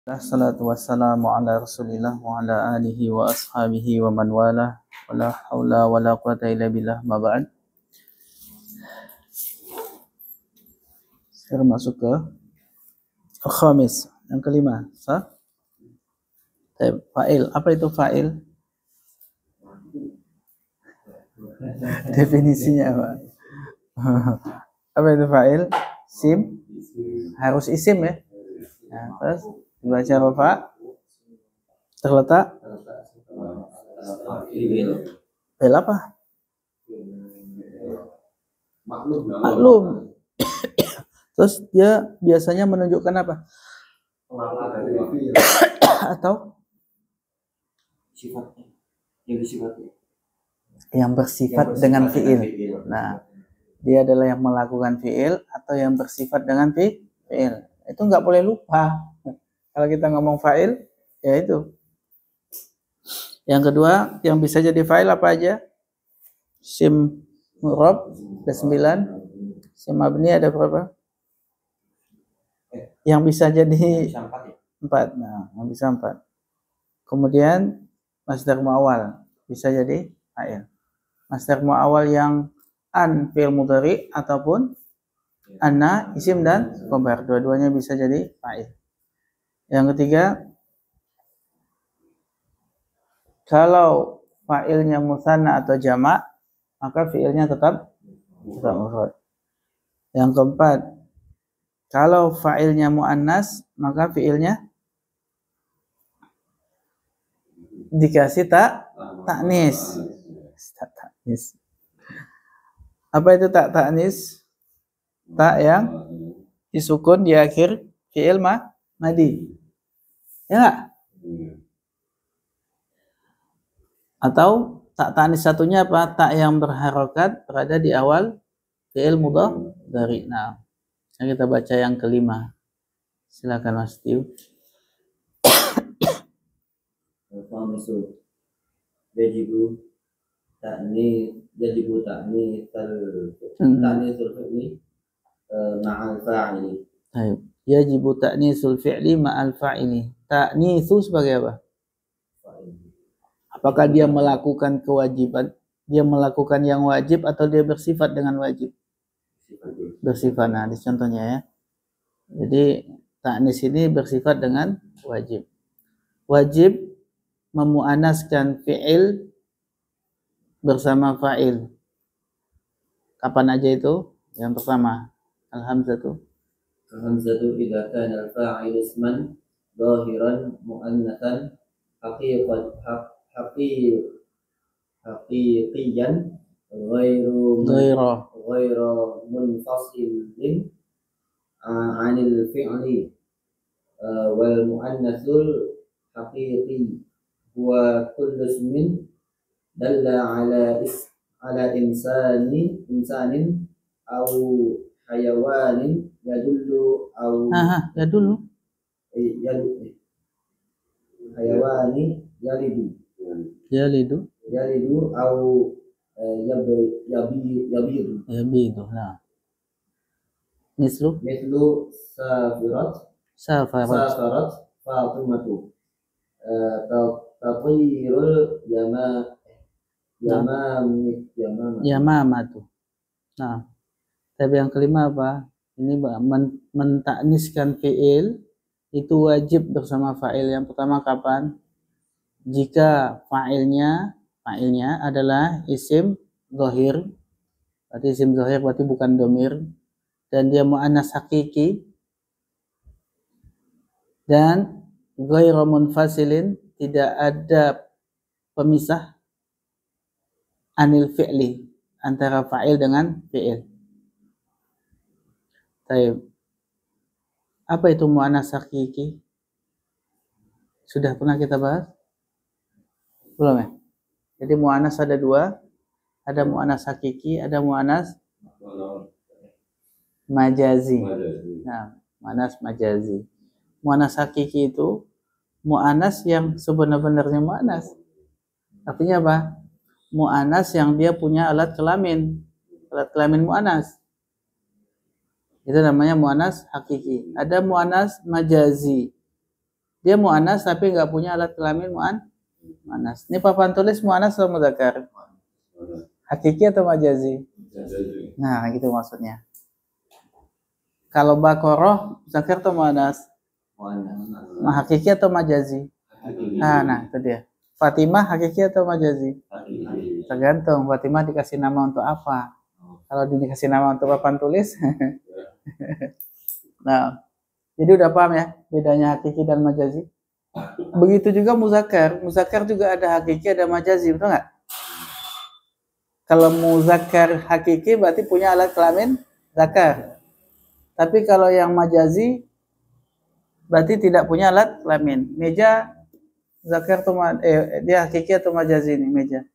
Assalatu wassalamu ala rasulillah wa ala alihi wa ashabihi wa man wala wa la hawla wa la quwata illa billah ma ba'd. Sekarang masuk ke khamis, yang kelima. Sah? Fa'il. Apa itu fa'il? Definisinya apa? Apa itu fa'il? Sim? Harus isim ya? Nah, terus dibaca rafa terletak fi'il apa? Maklum. Terus dia biasanya menunjukkan apa? Atau sifatnya yang bersifat dengan fi'il. Nah, dia adalah yang melakukan fi'il atau yang bersifat dengan fi'il. Itu nggak boleh lupa. Kalau kita ngomong fa'il, ya itu. Yang kedua, yang bisa jadi fa'il apa aja? Sim mu'rab ada 9. Sim mabni ada berapa? Yang bisa jadi 4. Nah, yang bisa 4. Kemudian masdar mu'awwal bisa jadi fa'il. Masdar mu'awwal yang an fi'il mudhari ataupun anna isim dan khabar, dua-duanya bisa jadi fa'il. Yang ketiga, kalau fa'ilnya musanna atau jamak, maka fi'ilnya tetap mufrad. Yang keempat, kalau fa'ilnya muannas, maka fi'ilnya dikasih ta'nis. Apa itu ta'nis? Tak yang disukun di akhir fi'il madi. Ya. Atau tak ta'nis satunya apa? Tak yang berharokat berada di awal fi'il mudhari. Nah, kita baca yang kelima. Silakan Mas Tiu. yajibu ta'ni ma'al fa'ili. Yajibu ta'nisul fi'li ma'al fa'ili. Ta'nisu sebagai apa? Apakah dia melakukan kewajiban? Dia melakukan yang wajib atau dia bersifat dengan wajib? Bersifat. Nah, di contohnya ya. Jadi ta'nis ini bersifat dengan wajib. Wajib memuannaskan fi'il bersama fa'il. Kapan aja itu? Yang pertama, al-hamzatu. Al-hamzatu idza kana al-fa'il isman zahiran muannatsan haqiqiyan ghairu munfasilin 'anil fi'li wal muannatsul haqiqi huwa kullu ismin dalla ala insanin aw hayawanin yadullu hayawani yalidu aw yabidu. Nah, mislu safarat Fatimatu tatirul yamamatu. Nah, tapi yang kelima apa? Ini mentakniskan fi'il itu wajib bersama fa'il. Yang pertama kapan? Jika fa'ilnya adalah isim zahir. Berarti isim zahir berarti bukan domir, dan dia muannas hakiki dan ghairu munfasilin, tidak ada pemisah anil fi'li, antara fa'il dengan fi'il. Baik. Apa itu muannas hakiki? Sudah pernah kita bahas? Belum ya? Jadi muannas ada 2. Ada muannas hakiki, ada muannas majazi. Nah, muannas majazi. Muannas hakiki itu muannas yang sebenar-benarnya muannas. Artinya apa? Muannas yang dia punya alat kelamin muannas. Itu namanya muannas hakiki. Ada muannas majazi. Dia mu'annas tapi nggak punya alat kelamin mu'annas. Ini papan tulis mu'annas atau mudzakkar? Hakiki atau majazi? Nah, gitu maksudnya. Kalau Baqarah mudzakkar atau mu'annas? Hakiki atau majazi? Nah, itu dia. Fatimah hakiki atau majazi? Tergantung Fatimah dikasih nama untuk apa. Kalau dikasih nama untuk papan tulis. Nah, jadi udah paham ya bedanya hakiki dan majazi. Begitu juga muzakkar. Muzakkar juga ada hakiki ada majazi, betul nggak? Kalau muzakkar hakiki berarti punya alat kelamin zakar. Tapi kalau yang majazi berarti tidak punya alat kelamin. Meja zakar atau dia hakiki atau majazi ini meja?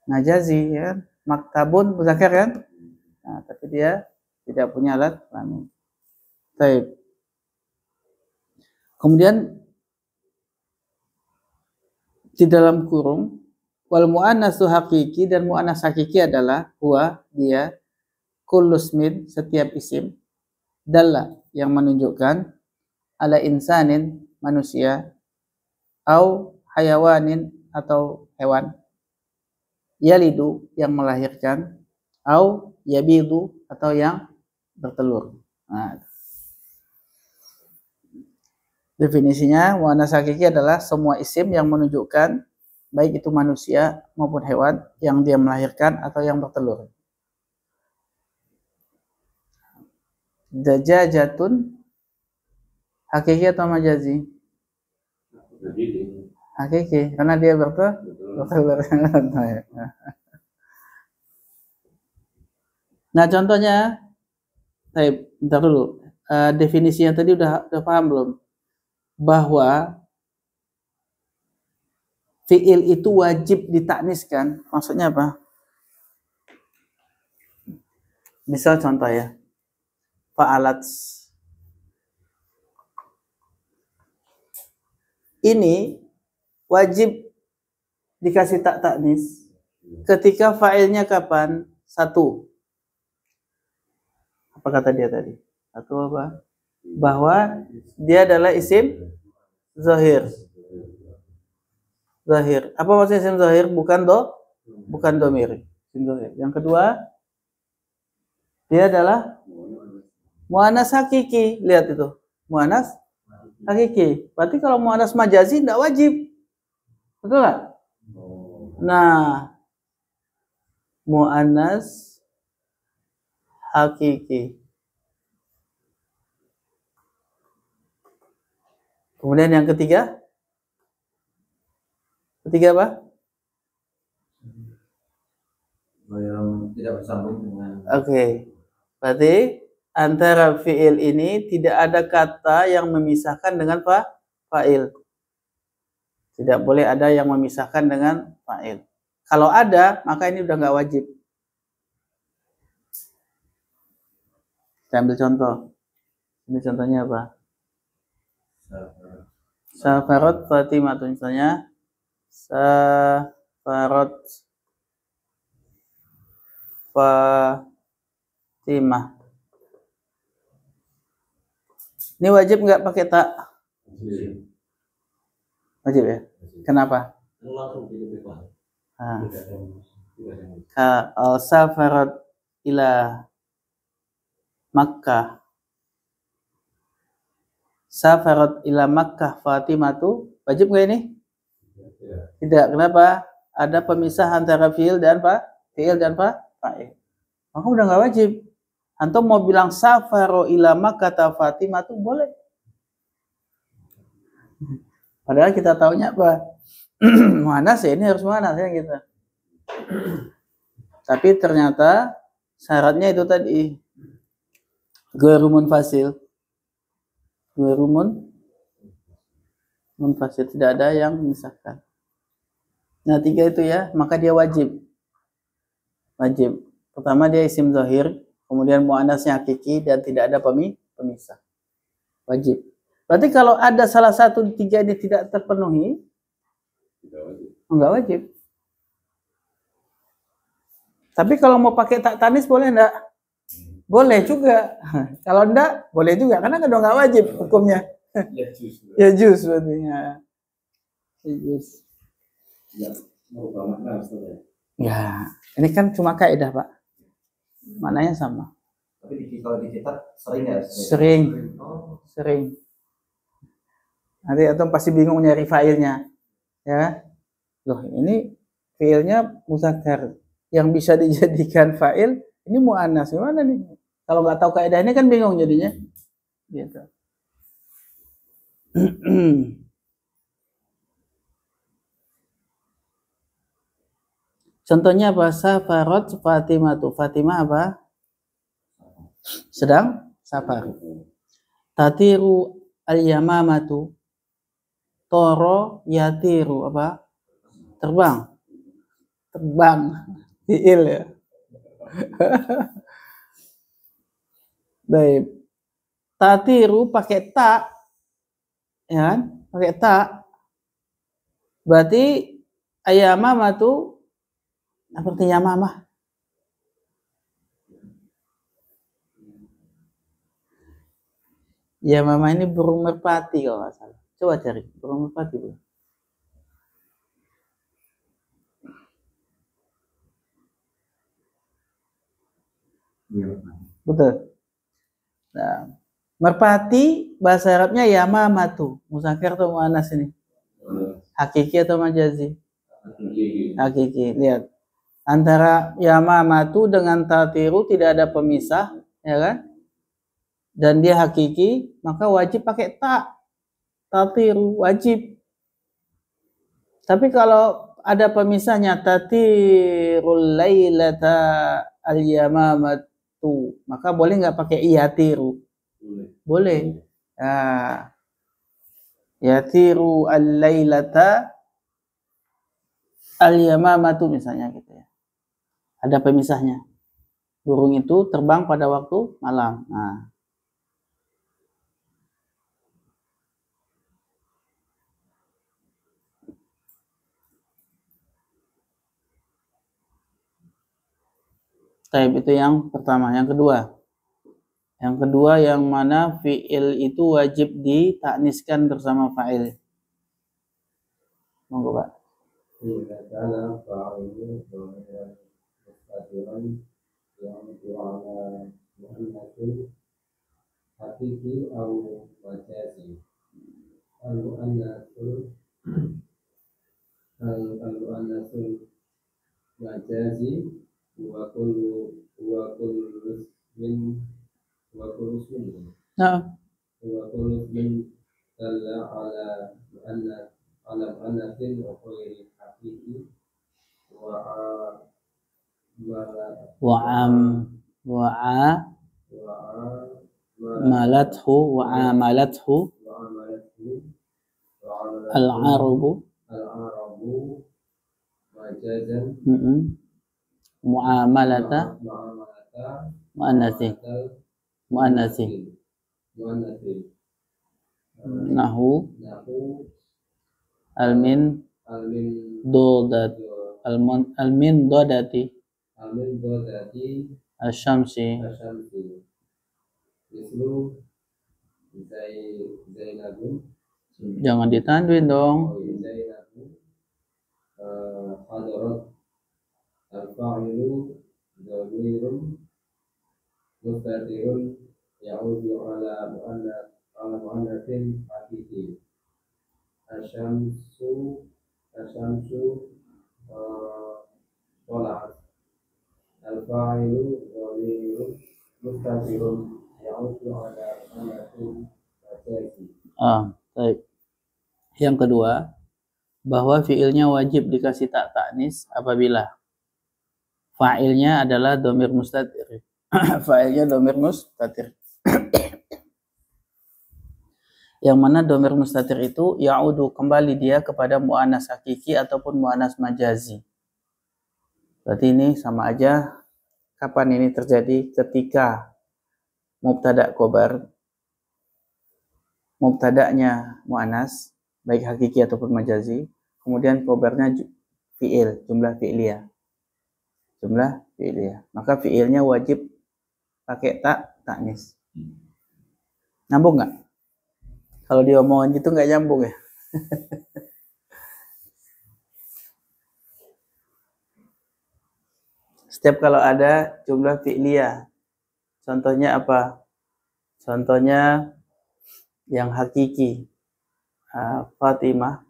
Majazi ya. Maktabun muzakkar kan? Nah, tapi dia tidak punya alat kelamin. Baik. Kemudian di dalam kurung wal mu'annasu hakiki dan mu'annas hakiki adalah huwa dia kullusmin setiap isim dalla yang menunjukkan ala insanin manusia au hayawanin atau hewan yalidu yang melahirkan au yabidu atau yang bertelur. Nah, definisinya mu'annas hakiki adalah semua isim yang menunjukkan baik itu manusia maupun hewan yang dia melahirkan atau yang bertelur. Dajajatun hakiki atau majazi? Hakiki, karena dia bertelur. Nah, contohnya, bentar dulu. Definisinya tadi udah paham belum? Bahwa fi'il itu wajib ditakniskan. Maksudnya apa? Misal contoh ya. Fa'alat. Ini wajib dikasih taknis ketika fa'ilnya kapan? Satu. Apa kata dia tadi? Satu apa? Bahwa dia adalah isim zahir. Zahir. Apa maksudnya isim zahir? Bukan domir. Isim zahir. Yang kedua, dia adalah mu'annas hakiki. Lihat itu. Mu'annas hakiki. Berarti kalau mu'annas majazi tidak wajib. Betul nggak? Nah, mu'annas hakiki. Kemudian yang ketiga apa? Yang tidak bersambung dengan. Oke. Berarti antara fi'il ini tidak ada kata yang memisahkan dengan fa'il. Tidak boleh ada yang memisahkan dengan fa'il. Kalau ada, maka ini udah nggak wajib. Kita ambil contoh. Ini contohnya apa? Safarat Fatimah, misalnya. Safarat Fatimah. Ini wajib nggak pakai tak? Wajib ya? Kenapa? Safarat ila Makkah. Safarat ila Makkah Fatimah tuh wajib nggak ini? Tidak. Kenapa? Ada pemisah antara fiil dan fa'il. Maka udah nggak wajib. Antum mau bilang safaro ila Makkah Fatimah tuh boleh. Padahal kita taunya apa? Mu'annas ya, ini harus mu'annas ya gitu. Tapi ternyata syaratnya itu tadi. Ghairu munfasil. Ghairu munfasil, tidak ada yang memisahkan. Nah, tiga itu ya, maka dia wajib. Wajib. Pertama dia isim zahir, kemudian mu'annasnya hakiki dan tidak ada pemisah. Wajib. Berarti kalau ada salah satu tiga ini tidak terpenuhi, enggak wajib. Tapi kalau mau pakai tak tanis boleh enggak? Boleh juga. Kalau enggak, boleh juga. Karena enggak wajib hukumnya. Ya justru. Ya juz berarti ya. Ya juz. Ya, merubah makna maksudnya. Ya, ini kan cuma kaidah, Pak. Maknanya sama. Tapi kalau dicetak sering ya? Sering. Oh. Sering. Nanti atau pasti bingung nyari failnya. Ya. Loh, ini fiilnya muzakkar yang bisa dijadikan fa'il, ini muannas gimana nih? Kalau nggak tahu kaidah ini kan bingung jadinya. Gitu. Contohnya apa? Safarat Fatimah tuh. Fatimah apa? Sedang safar. Tatiru al-yamamatu. Toro yatiru apa? Terbang. Terbang. Fiil ya. Baik. Tatiru pakai ta. Ya kan? Pakai ta. Berarti ayamamatu apa artinya mama? Ya mama ini burung merpati kalau nggak salah. Coba cari burung merpati bu. Betul. Nah, merpati bahasa Arabnya yamamatu. Muzakkar atau muannas ini? Hakiki atau majazi? Hakiki. Lihat. Antara yamamatu dengan tatiru tidak ada pemisah, ya kan? Dan dia hakiki, maka wajib pakai ta. Tatiru wajib. Tapi kalau ada pemisahnya tatirul lailata al-yamamatu, maka boleh nggak pakai iyatiru? Boleh. Nah, yatiru al-lailata al-yamamatu misalnya gitu ya. Ada pemisahnya. Burung itu terbang pada waktu malam. Nah. Taib itu yang pertama. Yang kedua yang mana fi'il itu wajib ditakniskan bersama fa'il. Monggo Pak. Karena fa'il mustatiran yang ala mu'annasin hakiki atau majazi. Al-mu'annasul majazi wa kullu ismin Nah, wa kullu ismin dalla ala mu'annasin wa ghairi hakiki wa'amalathu al-arabu majazan mu'amalata mu'annasi nahu almin dodati asyamsi jangan ditanduin dong. Hadarat al-fa'ilu dhamirun mustatirun ya'udu ala mu'annatsin hakiki. Asyamsu tola'at al-fa'ilu dhamirun mustatirun ya'udu ala mu'annatsin hakiki. Baik. Yang kedua, bahwa fiilnya wajib dikasih tak taknis apabila fa'ilnya adalah dhamir mustatir. Fa'ilnya dhamir mustatir. Yang mana dhamir mustatir itu ya'udu kembali dia kepada mu'annas hakiki ataupun mu'annas majazi. Berarti ini sama aja kapan ini terjadi? Ketika mubtada khobar, mubtada'nya mu'annas baik hakiki ataupun majazi, kemudian khobarnya fi'il, jumlah fi'liyah. Maka fi'ilnya wajib pakai taknis. Nyambung nggak? Kalau diomongin gitu nggak nyambung ya. Setiap kalau ada jumlah fi'liyah. Contohnya apa? Contohnya yang hakiki. Fatimah.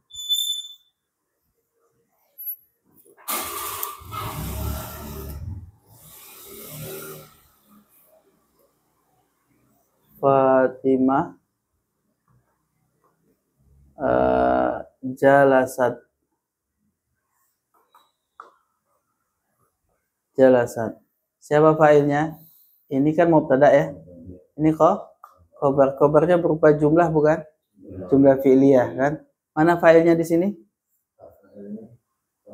Fatimah jalasat. Jalasat. Siapa fa'ilnya? Ini kan mubtada ya. Ini khobar. Khobarnya berupa jumlah bukan? Jumlah fi'liyah kan? Mana fa'ilnya di sini?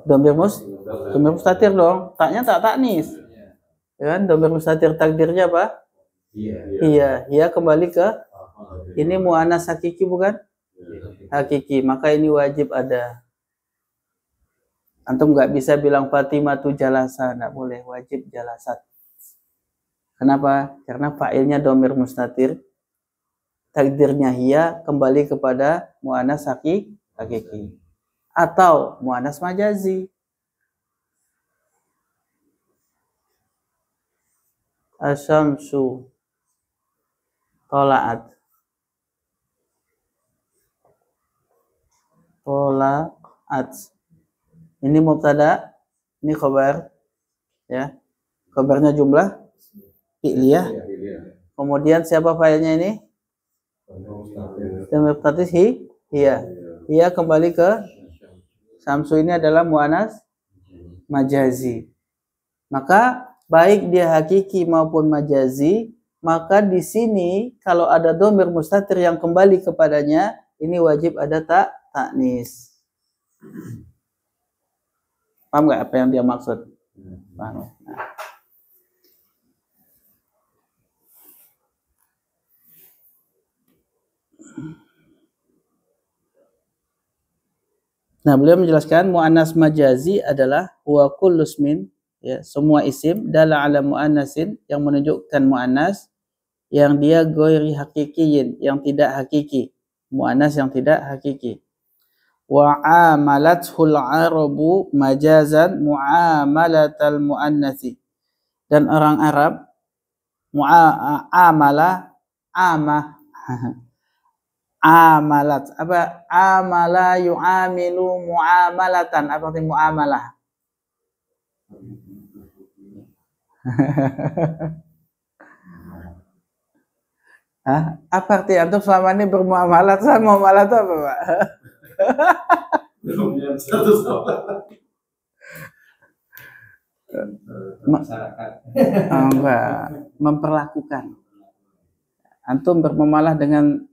Dhamir mustatir dong. Taknya tak taknis. Ya kan? Dhamir mustatir, takdirnya apa? Iya. Iya kembali ke ini mu'annas hakiki bukan? Hakiki. Maka ini wajib ada. Antum nggak bisa bilang Fatimah tu jalasa, nggak boleh, wajib jalasat. Kenapa? Karena fa'ilnya dhamir mustatir, takdirnya hiya kembali kepada mu'annas hakiki atau mu'annas majazi. Asyamsu tola'at. Tola'at. Ini mubtada, ini khabar, ya. Khabarnya jumlah fi'liyah. Kemudian siapa fa'ilnya ini? Dhamir mustatir hiya. Hiya kembali ke Syamsu, ini adalah mu'annas majazi. Maka baik dia hakiki maupun majazi, maka di sini kalau ada dhamir mustatir yang kembali kepadanya, ini wajib ada taknis. Paham nggak apa yang dia maksud? Paham. Nah, beliau menjelaskan mu'annas majazi adalah huwa kullu ismin, ya, semua isim dalla ala mu'annasin yang menunjukkan mu'annas yang dia ghairi hakikiyin, yang tidak hakiki, mu'annas yang tidak hakiki. Wa amalathul arabu majazan muamalatal muannasi, dan orang Arab amalat, apa amala yu'amilu muamalatan, apa arti muamalah? Apa arti antum selama ini bermuamalat sama muamalah itu apa, Pak? Memperlakukan. Antum bermuamalah dengan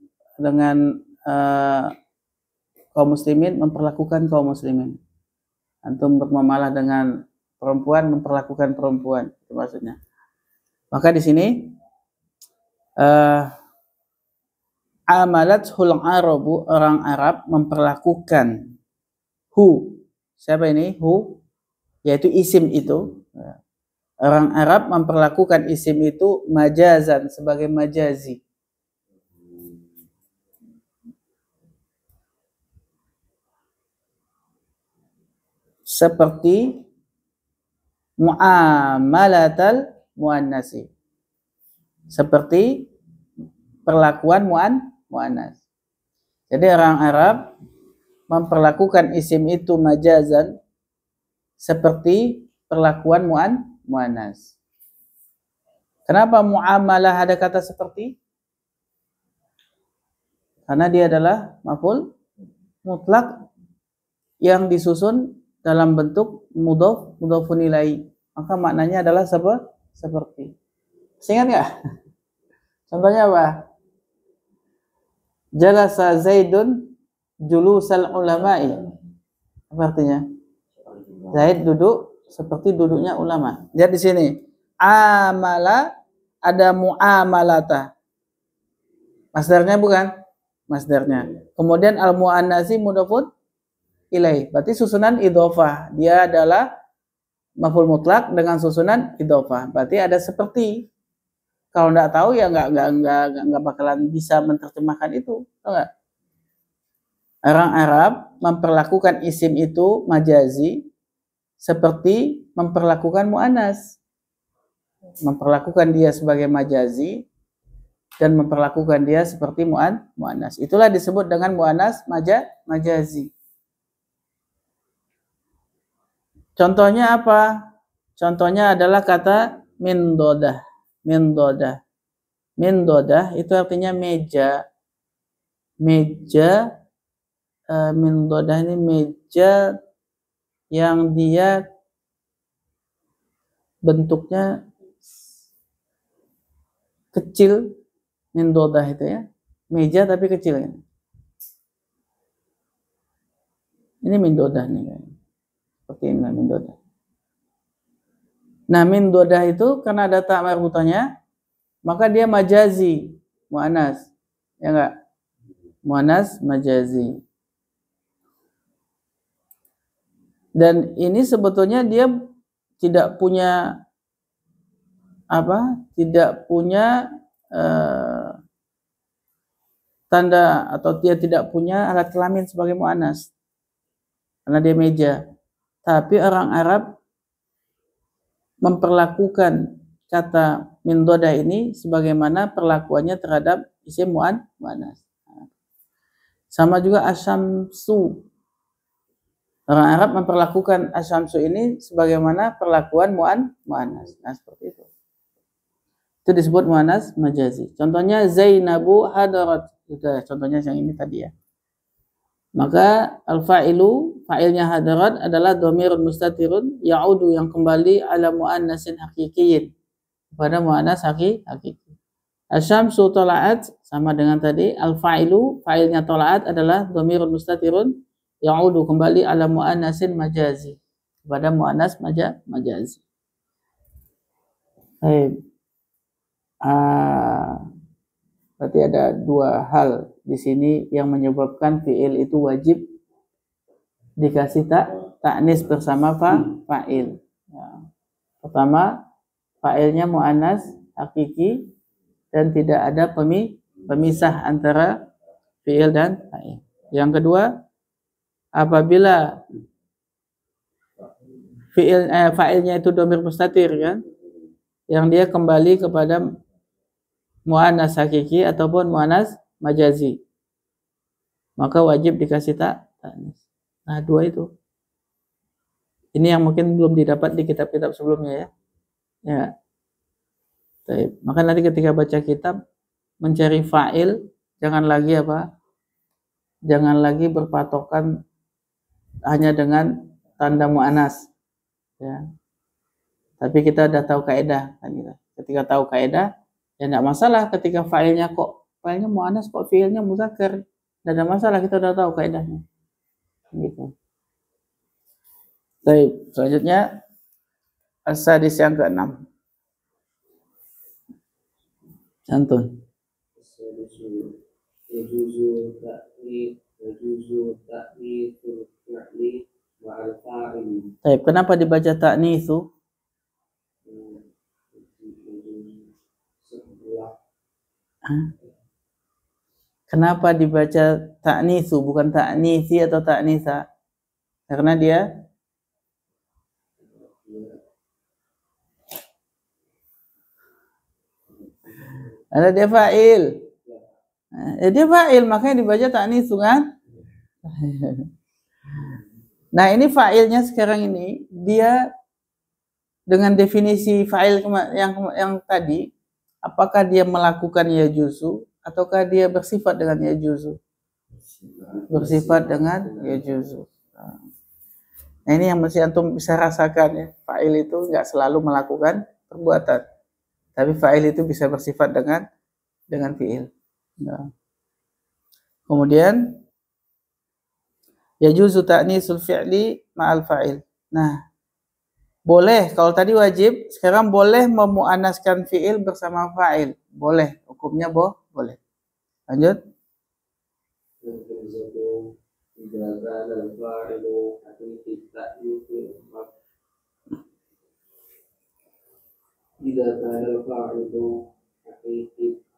kaum muslimin, memperlakukan kaum muslimin. Antum bermuamalah dengan perempuan, memperlakukan perempuan, itu maksudnya. Maka di sini amalathul arabu, orang Arab memperlakukan hu. Siapa ini? Hu, yaitu isim itu. Orang Arab memperlakukan isim itu majazan, sebagai majazi. Seperti muamalatal muannasi, seperti perlakuan muannas. Jadi orang Arab memperlakukan isim itu majazan seperti perlakuan muannas. Kenapa muamalah ada kata seperti? Karena dia adalah maf'ul mutlak yang disusun dalam bentuk mudhofun ilaihi. Maka maknanya adalah seperti. Ingat nggak? Contohnya apa? Jalasa Zaidun julusal ulama'i. Apa artinya? Zaid duduk seperti duduknya ulama. Lihat di sini. Amala, ada muamalata. Masdarnya bukan? Masdarnya. Kemudian al-muannasi mudhofun ilaih. Berarti susunan idhofah. Dia adalah maf'ul mutlak dengan susunan idhofah. Berarti ada seperti. Kalau nggak tahu ya nggak bakalan bisa menerjemahkan itu, tahu nggak? Orang Arab memperlakukan isim itu majazi seperti memperlakukan mu'anas. Memperlakukan dia sebagai majazi dan memperlakukan dia seperti mu'anas. Itulah disebut dengan mu'anas majazi. Contohnya apa? Contohnya adalah kata min dodah. Min dodah. Min dodah itu artinya meja. Meja. Min dodah ini meja yang dia bentuknya kecil. Min dodah itu ya. Meja tapi kecil. Ini min dodah nih. Seperti ini min dodah. Nah, min dodah itu karena ada ta marbutanya, maka dia majazi, mu'anas. Ya enggak? Mu'anas majazi. Dan ini sebetulnya dia tidak punya apa? Tidak punya tanda atau dia tidak punya alat kelamin sebagai mu'anas. Karena dia meja. Tapi orang Arab memperlakukan kata min dodah ini sebagaimana perlakuannya terhadap isim mu'anas. Sama juga asyamsu. Orang Arab memperlakukan asyamsu ini sebagaimana perlakuan mu'anas. Nah, seperti itu. Itu disebut mu'anas majazi. Contohnya Zainabu hadarat. Sudah contohnya yang ini tadi ya. Maka al-fa'ilu, fa'ilnya hadarat adalah dhamirun mustatirun ya'udu yang kembali ala mu'annasin haqiqiyin. Kepada mu'annas hakiki. Asyamsu tola'at sama dengan tadi. Al-fa'ilu, fa'ilnya tola'at adalah dhamirun mustatirun ya'udu kembali ala mu'annasin majazi. Kepada mu'annas majazi. Baik. Berarti ada dua hal di sini yang menyebabkan fi'il itu wajib dikasih ta'nis bersama fa'il. Ya. Pertama, fa'ilnya mu'annas hakiki dan tidak ada pemisah antara fi'il dan fa'il. Yang kedua, apabila fa'ilnya itu dhamir mustatir kan, yang dia kembali kepada mu'annas hakiki ataupun mu'annas majazi, maka wajib dikasih ta'nis. Nah, dua itu. Ini yang mungkin belum didapat di kitab-kitab sebelumnya ya. Ya. Baik. Maka nanti ketika baca kitab mencari fa'il jangan lagi apa? Jangan lagi berpatokan hanya dengan tanda mu'annas. Ya. Tapi kita udah tahu kaidah kan gitu. Ketika tahu kaidah ya enggak masalah ketika fa'ilnya mu'annas kok fi'ilnya muzakkar. Enggak ada masalah, kita udah tahu kaidahnya. Gitu. Baik, selanjutnya as-sadis yang ke-6. Cantun. Yajuzu ta'nitsul fi'li ma'al fa'il. Baik, kenapa dibaca ta'nitsu? Kenapa dibaca ta'nitsu bukan ta'nitsi atau ta'nitsa? Karena dia ada dia fa'il. Dia fa'il makanya dibaca ta'nitsu kan? Nah, ini fa'ilnya sekarang ini dia dengan definisi fa'il yang tadi, apakah dia melakukan yajuzu ataukah dia bersifat dengan yajuzu? Bersifat dengan yajuzu. Nah, ini yang mesti antum bisa rasakan ya. Fa'il itu enggak selalu melakukan perbuatan. Tapi fa'il itu bisa bersifat dengan fi'il. Nah. Kemudian yajuzu ta'nisul fi'li ma'al fa'il. Nah, boleh kalau tadi wajib, sekarang boleh memuannaskan fi'il bersama fa'il. Boleh, hukumnya boleh. Lanjut. Idza kana al-fa'ilu haqiqi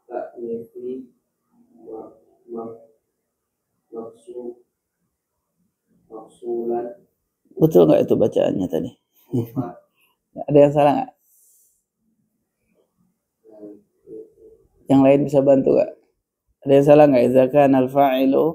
ta'nifi maksud mafsulan Betul nggak itu bacaannya tadi? Ada yang salah nggak? Yang lain bisa bantu nggak? Ada yang salah nggak? Idza kana al-fa'ilu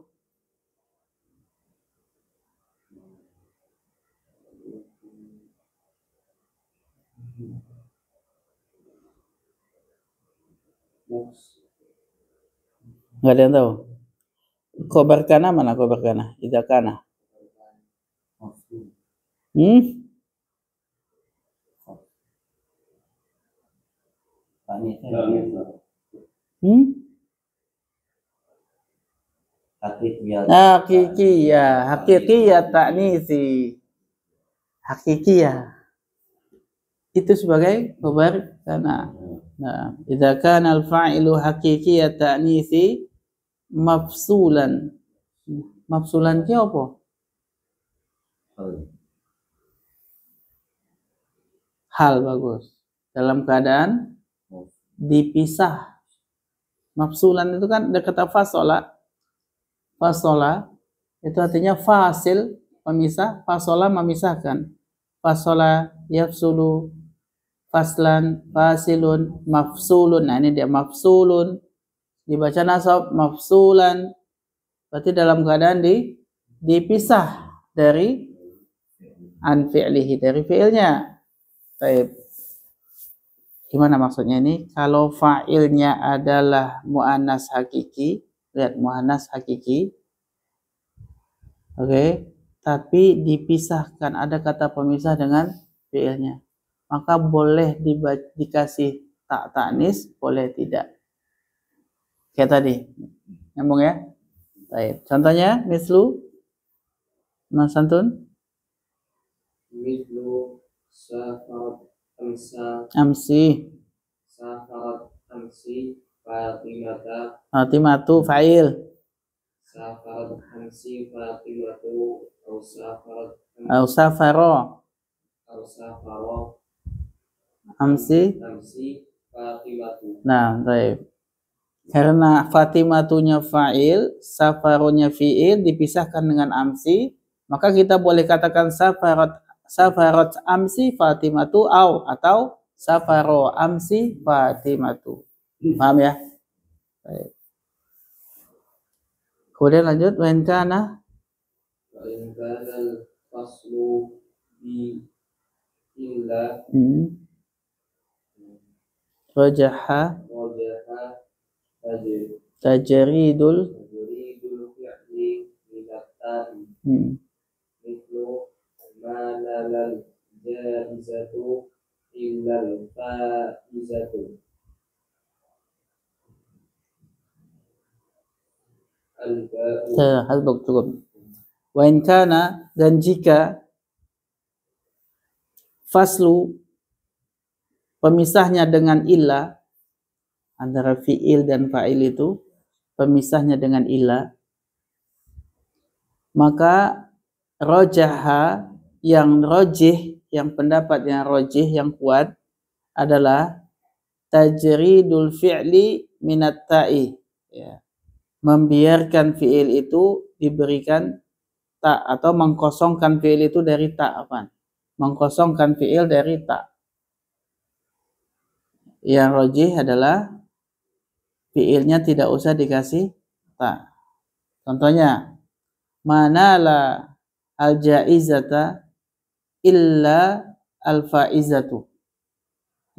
nggak ada yang tahu. Khobar kana mana khobar kana? Idza kana. Hakikiyah ta'nisi. Hakikiyah. Itu sebagai khobar kana. Nah, idza kana al-fa'ilu hakikiyah ta'nisi mafsulan. Mafsulan ki apa? Hal bagus. Dalam keadaan dipisah. Mafsulan itu kan dekat fasola. Fasola itu artinya fasil, pemisah. Fasola memisahkan. Fasola yafsulu, faslan, fasilun, mafsulun. Nah ini dia mafsulun. Dibaca nasab mafsulan. Berarti dalam keadaan dipisah dari an fi'lihi, dari fi'ilnya. Baik. Gimana maksudnya ini? Kalau fa'ilnya adalah mu'annas hakiki, lihat mu'annas hakiki. Oke, tapi dipisahkan, ada kata pemisah dengan fi'ilnya. Maka boleh dikasih tak ta'nis, boleh tidak. Kayak tadi. Nyambung ya? Baik. Contohnya mislu Mas Santun? mislu safarat Amsi. safarat amsi Fatimata. Fatimatu fa'il. Safarat amsi Fatimatu au safarat Au safaro. Amsi Fatimatu. Nah, baik. Karena Fatimatunya fa'il, safaronya fi'il dipisahkan dengan amsi, maka kita boleh katakan safarat amsi Fatimatu atau safaro amsi Fatimatu. Paham ya? Baik. Kemudian lanjut wa in kana al-faslu bi illa rajaha tajridul fi'li minatta'i mithlu ma nalal jaizatu illa al-faizatu hasbuk cukup. Wa in kana, dan jika faslu pemisahnya dengan illa, antara fi'il dan fa'il itu pemisahnya dengan illa, maka rojaha, yang rojih, yang pendapat yang rojih, yang kuat adalah tajridul fi'li minat ta'i, ya, membiarkan fi'il itu diberikan ta, atau mengkosongkan fi'il itu dari ta, mengkosongkan fi'il dari ta. Yang rojih adalah fi'ilnya tidak usah dikasih ta. Contohnya, manala al-jaizata illa al-faizatu.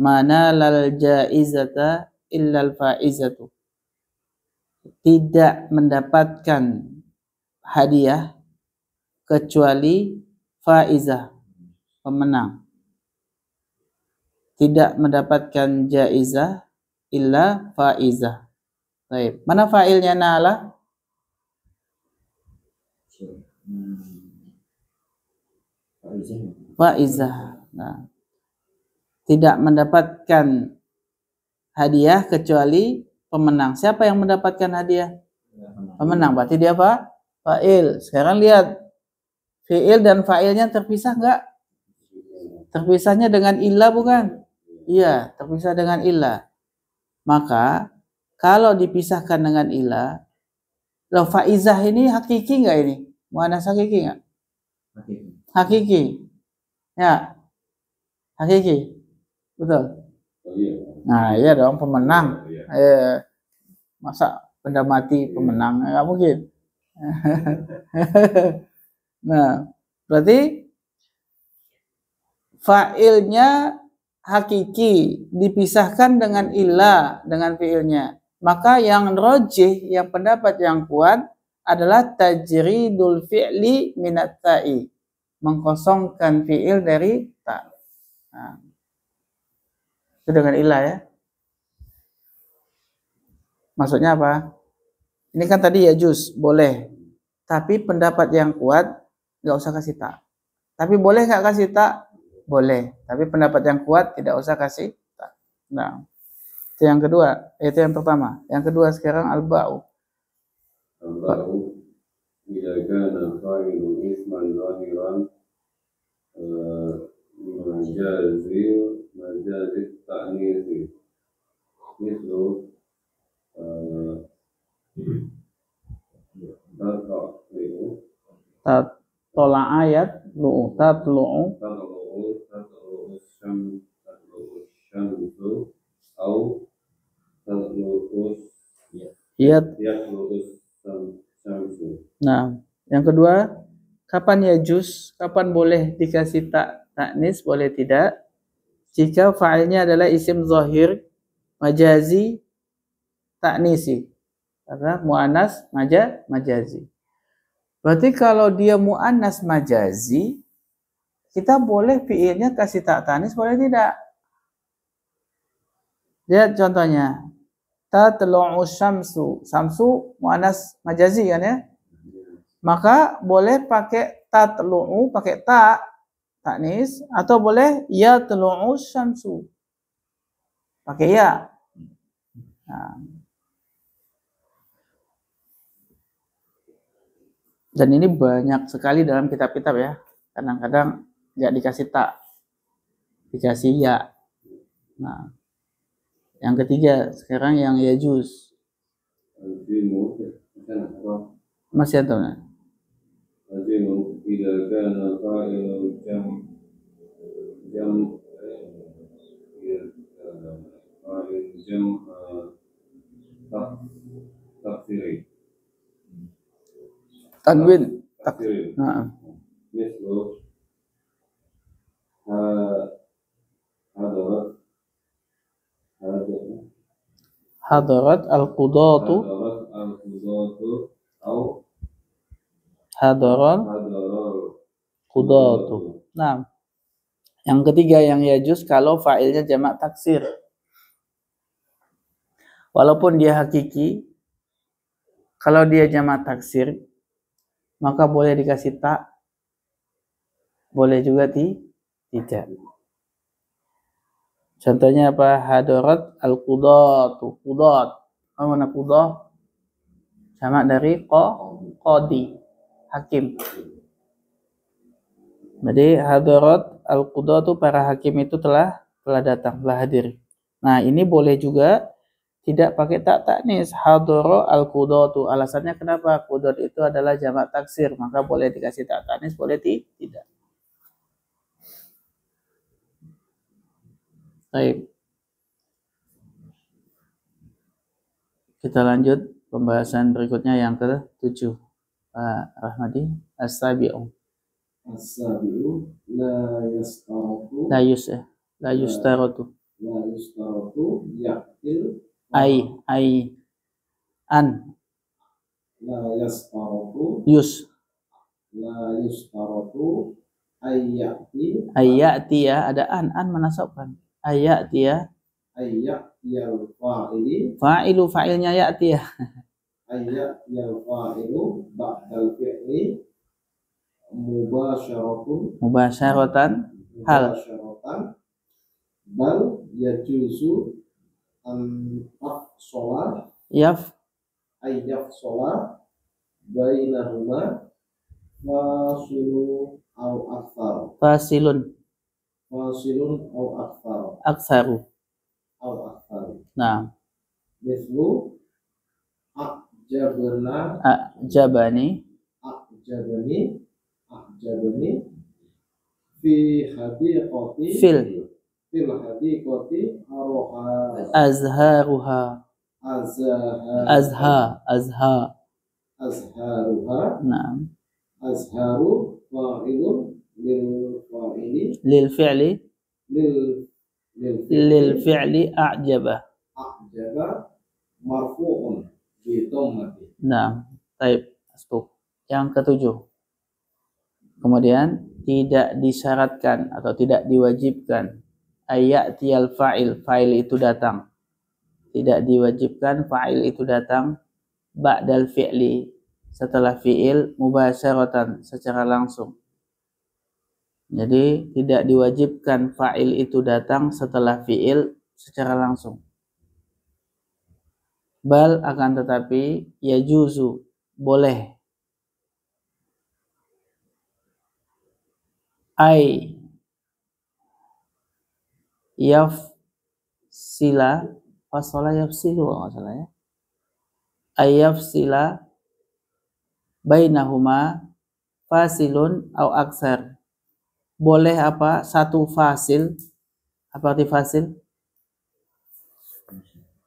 Manala al-jaizata illa al-faizatu. Tidak mendapatkan hadiah kecuali faizah, pemenang. Tidak mendapatkan jaizah illa faizah. Baik. Mana fa'ilnya nala? Faizah. Nah, tidak mendapatkan hadiah kecuali pemenang. Siapa yang mendapatkan hadiah? Pemenang. Berarti dia apa? Fa'il. Sekarang lihat, fi'il dan fa'ilnya terpisah enggak? Terpisahnya dengan illa bukan? Iya, terpisah dengan illa. Maka kalau dipisahkan dengan illa, loh faizah ini hakiki enggak ini? Muannas hakiki enggak? Hakiki. Ya. Hakiki. Betul. Nah, iya dong pemenang. Masa benda mati pemenang? Nggak mungkin. Nah, berarti fa'ilnya hakiki dipisahkan dengan ilah dengan fi'ilnya. Maka yang rojih, yang pendapat yang kuat adalah tajridul fi'li minat ta'i. Mengkosongkan fi'il dari ta. Nah, itu dengan ilah ya. Maksudnya apa? Ini kan tadi ya juz, boleh. Tapi pendapat yang kuat nggak usah kasih ta. Tapi boleh nggak kasih ta? Boleh. Tapi pendapat yang kuat tidak usah kasih ta. Nah, itu yang kedua. Itu yang pertama. Yang kedua sekarang al-ba'u. Al-ba'u idza kana fa'ilu isman zahiran majazi ta'nisi mislu tola ayat lu'u tatlu'u syamsu au syamsu. Nah, yang kedua, kapan ya juz? Kapan boleh dikasih taknis, boleh tidak? Jika fa'ilnya adalah isim zahir majazi taknisi. Karena mu'annas majazi. Berarti kalau dia mu'annas majazi, kita boleh fi'ilnya kasih taknis, boleh tidak? Lihat contohnya. Tatlu'u syamsu. Syamsu mu'annas majazi kan ya? Maka boleh pakai tatlu'u, pakai taknis, atau boleh ya tlu'u syamsu. Pakai ya. Nah. Dan ini banyak sekali dalam kitab-kitab ya. Kadang-kadang nggak dikasih tak, dikasih ya. Nah, yang ketiga sekarang yang ya juz. Masih ada nggak? Tanwin. Nah. Hadarat al-qudatu au hadaran qudatu. Nah, yang ketiga yang yajuz kalau fa'ilnya jamak taksir. Walaupun dia hakiki, kalau dia jamak taksir, maka boleh dikasih tak, boleh juga tidak. Contohnya apa? Hadarat al-qudatu. Qudat. Apa mana qudah? Sama dari qadi, hakim. Jadi hadarat al-qudatu, para hakim itu telah datang, telah hadir. Nah, ini boleh juga tidak pakai tak taknis. Hadara al-qudatu. Alasannya kenapa? Qudat itu adalah jamak taksir, maka boleh dikasih tak taknis, boleh tidak. Baik. Kita lanjut pembahasan berikutnya yang ke-7. Pak Rahmadi, as-sabi'u. As-sabi'u la yastaratu. La yustaratu. La yustaratu ya'til an. La yastaratu. La yustaratu ayyati ya, ada an menasabkan. Ayyati ya. Ayyatiyal fa'ili. Fa'ilu, fa'ilnya ya'ti ya. Ayyatiyal fa'ilu ba'dal fi'li mubasyaratan hal. Bal yajuzu an afsola ayyafsola bainahuma fasilun au aksaru. Nah, mislu ajabani fi hadiqati fil hadiqati azharuha azharuha na'am azharu fa'ilun lil lil fi'li fi'li a'jaba marfu'un bi dhammati. Nah, baik. Yang ketujuh. Kemudian tidak disyaratkan atau tidak diwajibkan ayatiyal fa'il itu datang. Tidak diwajibkan fa'il itu datang ba'dal fi'li, setelah fi'il mubasyaratan, secara langsung. Jadi tidak diwajibkan fa'il itu datang setelah fi'il secara langsung. Bal akan tetapi yajuzu, boleh, ay yafsila fasala yafsilu kalau nggak salah ya, ay yafsila bainahuma fasilun au aksar. Boleh apa? Satu fasil. Apa arti fasil?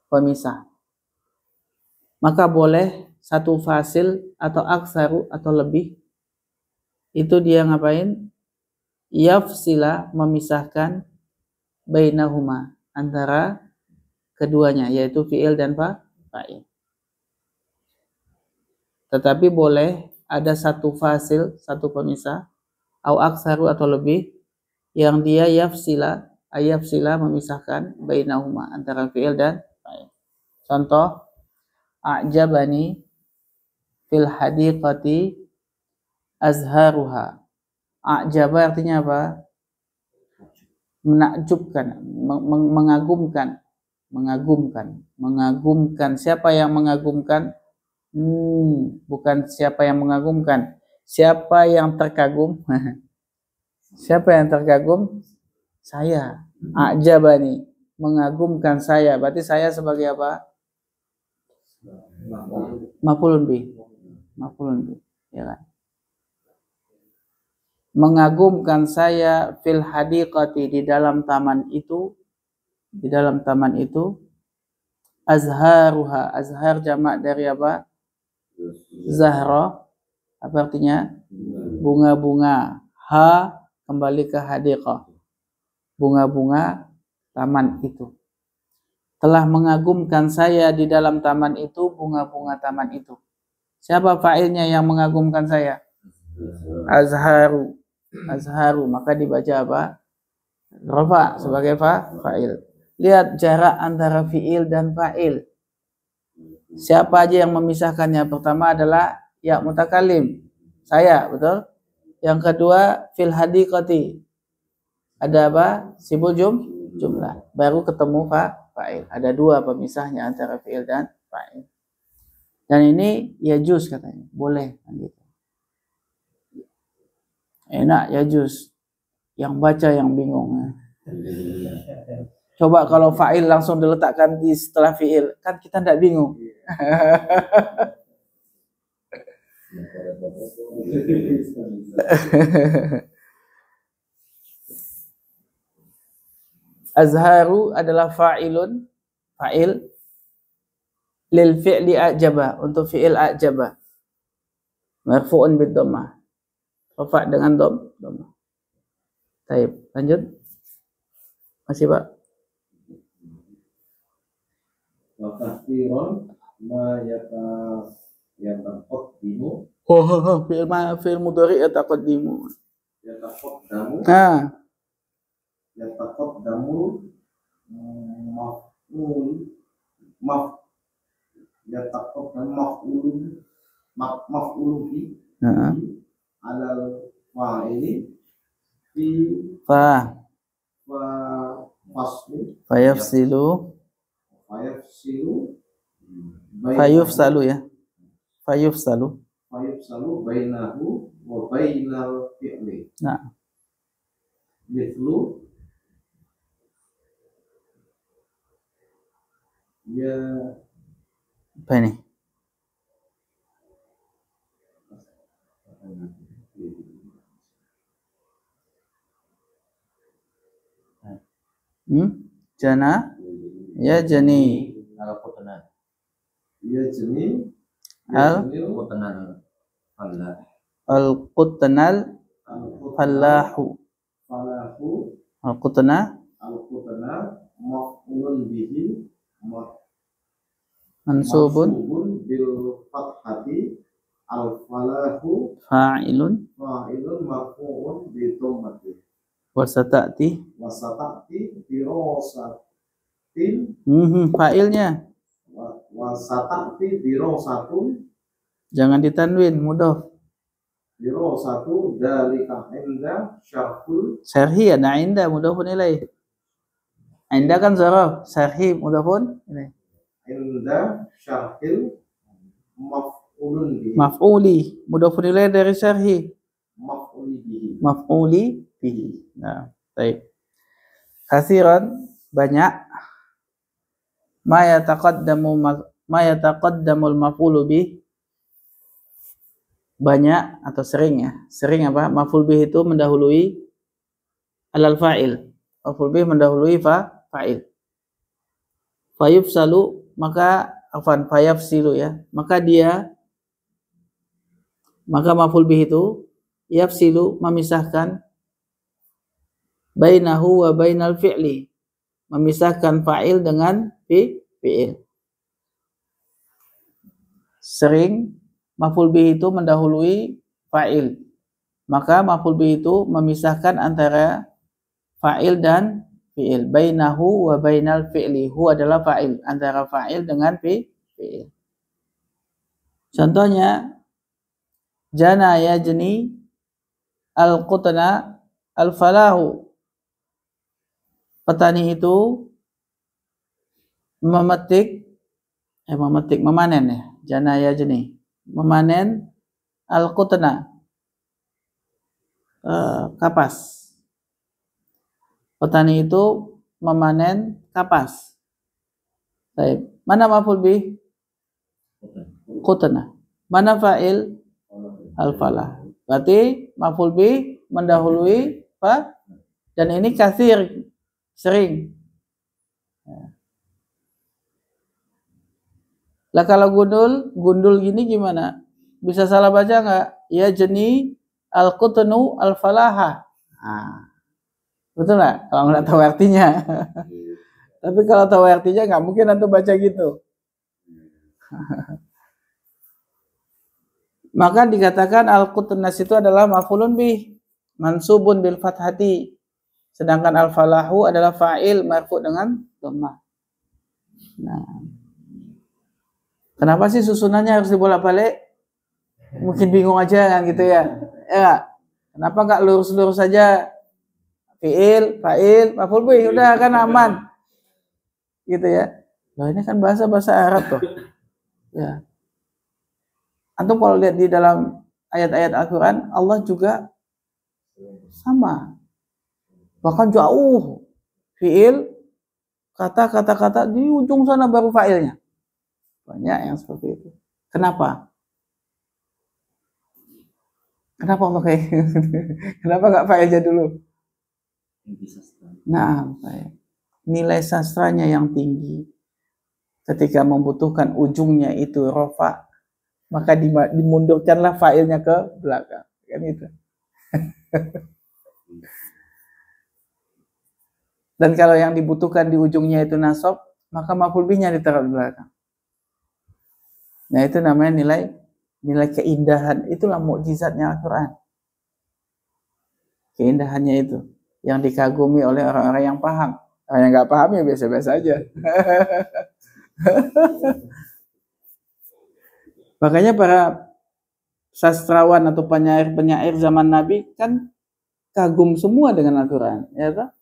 Pemisah. Maka boleh satu fasil atau aksaru atau lebih. Itu dia ngapain? Yafsila, memisahkan bainahuma, antara keduanya, yaitu fi'il dan fa'il. Tetapi boleh ada satu fasil, satu pemisah, au aksaru atau lebih, yang dia yafsila, memisahkan bainahuma, antara fi'il dan fa'il. Contoh, a'jabani fil hadiqati azharuha. A'jaba artinya apa? Menakjubkan, mengagumkan. Siapa yang mengagumkan? Bukan siapa yang mengagumkan, siapa yang terkagum. Siapa yang terkagum? Saya. A'jabani, mengagumkan saya. Berarti saya sebagai apa? Maf'ulun bih, ya kan? Mengagumkan saya fil hadiqati, di dalam taman itu, azharuha, azhar jamak dari apa? Zahra. Apa artinya? Bunga-bunga. Ha kembali ke hadiqah, bunga-bunga taman itu. Telah mengagumkan saya di dalam taman itu, bunga-bunga taman itu. Siapa fa'ilnya yang mengagumkan saya? Azharu. Maka dibaca apa? Rafa sebagai fa'il. Lihat jarak antara fi'il dan fa'il. Siapa aja yang memisahkannya? Pertama adalah ya mutakalim, saya, betul. Yang kedua fil hadiqati, ada apa? Sibul jumlah. Baru ketemu fa'il. Ada dua pemisahnya antara fi'il dan fa'il. Dan ini yajuz katanya, boleh gitu. Enak yajuz. Yang baca yang bingung. Coba kalau fa'il langsung diletakkan di setelah fi'il, kan kita tidak bingung. Azharu adalah fa'il lil fi'li a'jaba, untuk fi'il a'jaba, marfu'un bid dhammah, rafa' dengan dhammah. Baik, lanjut. Masih Pak? Wa kathiran ma yataqaddimu. Fi'il mudhari' yataqaddimu. Yataqaddamu maf'ulun bi alal fa'ili fi fayafsilu bainahu wa bainal fi'li. Nah, Mithlu ya, apa ini? Jana ya jani Al-Qutna. Ya jeni. Al-Qutnal falah. al-qutnal falahu. Falahu. Al-qutna maf'ulun bihi mansubun bil fathati al-falahu fa'ilun fa'ilun marfu'un bi dhammati wasatati wasatati dirasatin fa'ilnya wasatati dirasatun jangan ditanwin mudhaf. dirasatu dalika inda syarhul Syarhi ada inda mudhafun ilaih. Inda kan zaraf, syarhi mudhafun ilaih. inda syarhil maf'ulun bihi Maf'uli mudhafun ilaih dari syarhi. maf'uli bihi Maf'uli bihi. Nah, baik. Katsiran banyak ma yataqaddamul maf'ulu bih banyak atau sering ya. Sering apa? Maf'ul bih itu mendahului alal fa'il. Maf'ul bih mendahului fa'il. Fayufsalu maka fayafsilu ya. Maka maf'ul bih itu yafsilu memisahkan bainahu wa bainal fi'li. Memisahkan fa'il dengan fi'il. Sering maf'ul bih itu mendahului fa'il. Maka maf'ul bih itu memisahkan antara fa'il dan fi'il. Bainahu wa bainal fi'li. Hu adalah fa'il. Antara fa'il dengan fi'il. Contohnya jana yajni al-qutna al-falahu. Petani itu memanen ya. Jana yajni. Memanen al-qutna kapas. Petani itu memanen kapas. Baik. Mana maf'ul bih? Qutna. Mana fa'il? Al-falah. Berarti maf'ul bih mendahului fa dan ini katsir sering. Lah kalau gundul gini gimana? Bisa salah baca nggak? Ya jeni al-qutnu al-falaha. Nah, betul nggak? Kalau nggak tahu artinya. Tapi kalau tahu artinya nggak mungkin antum baca gitu. Maka dikatakan al-qutnas itu adalah maf'ulun bih mansubun bil fathati. Sedangkan al-falahu adalah fa'il marfu' dengan dhammah. Nah, kenapa sih susunannya harus dibolak-balik? Mungkin bingung aja kan gitu ya. Ya, kenapa nggak lurus-lurus saja? Fi'il, fa'il, maf'ul bih, udah kan aman. Gitu ya. Loh ini kan bahasa Arab tuh. Ya. Antum kalau lihat di dalam ayat-ayat Al-Qur'an, Allah juga sama. Bahkan jauh. Fi'il, kata di ujung sana baru fa'ilnya. Banyak yang seperti itu. Kenapa? Kenapa pakai? Kenapa nggak fa'ilnya dulu? Nah, nilai sastranya yang tinggi. Ketika membutuhkan ujungnya itu rofa, maka dimundurkanlah fa'ilnya ke belakang. Kan itu. Dan kalau yang dibutuhkan di ujungnya itu nasab, maka maf'ul bihnya ditaruh di belakang. Nah, itu namanya nilai keindahan. Itulah mukjizatnya Al-Qur'an. Keindahannya itu yang dikagumi oleh orang-orang yang paham. Orang yang nggak paham ya biasa-biasa aja. Makanya para sastrawan atau penyair zaman Nabi kan kagum semua dengan Al-Qur'an, ya toh?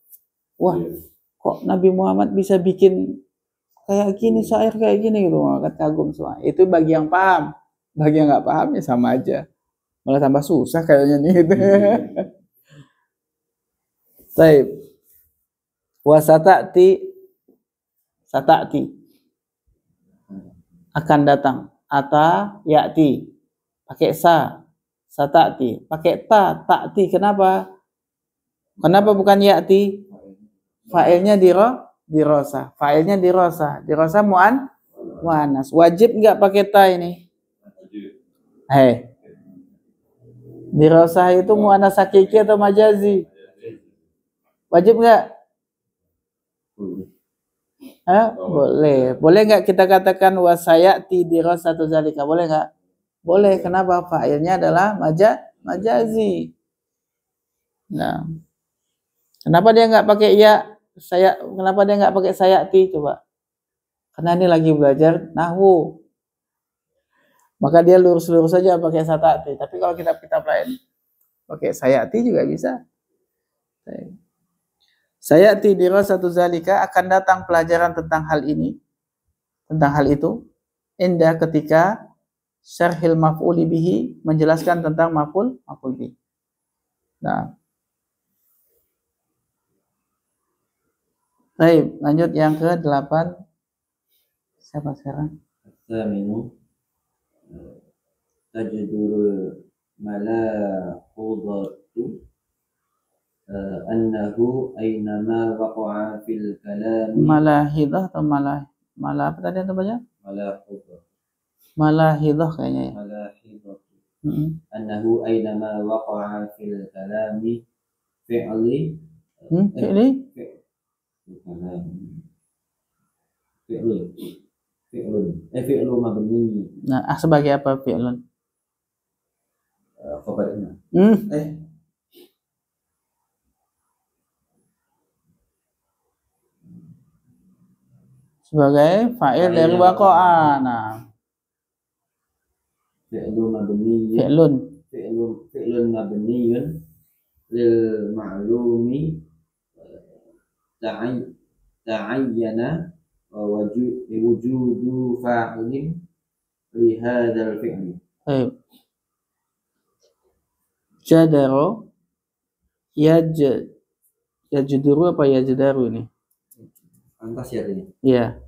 Wah, kok Nabi Muhammad bisa bikin kayak gini, syair kayak gini gitu, kan kagum semua. Itu bagi yang paham, bagi yang nggak paham ya sama aja, malah tambah susah kayaknya nih. Gitu. Baik, wasatati akan datang, ata yati pakai satati pakai ta'ti. Kenapa bukan yati? Fa'ilnya dirosa. Fa'ilnya dirosa. Dirosa mu'annas. Wajib nggak pakai ta ini? Hei. Dirosa itu mu'annas hakiki atau majazi? Wajib nggak? Boleh. Boleh nggak kita katakan wasayati dirosatu zalika? Boleh nggak? Boleh. Kenapa? Fa'ilnya adalah majazi. Nah, kenapa dia nggak pakai ya? Kenapa dia nggak pakai sayati? Coba. Karena ini lagi belajar nahwu. Maka dia lurus-lurus saja pakai satati. Tapi kalau kitab-kitab lain pakai sayati juga bisa. Sayati dirasatu zalika, akan datang pelajaran tentang hal ini, tentang hal itu. Indah ketika syarhil maf'uli bihi, menjelaskan tentang maf'ul bihi. Nah. Baik, lanjut yang ke-8. Siapa sekarang? Taminu tajdurul malahudatu annahu aynama waqa'a fil kalam. Malahidah atau malah apa tadi yang baca? Malahidah kayaknya ya. Malahidah. Annahu aynama waqa'a fil kalami fi'li fi'lu mabni. Nah, sebagai apa fi'lun? Khabarnya. Sebagai fa'il dari waqa'a. Nah. Fi'lu mabni. Fi'lun mabniyun lil ma'lumi ta'ayyana wujudu fa'ilin li hadzal fi'li. Baik. Jadaro yajduru apa yajdaru ini? Antas ya ini. Iya.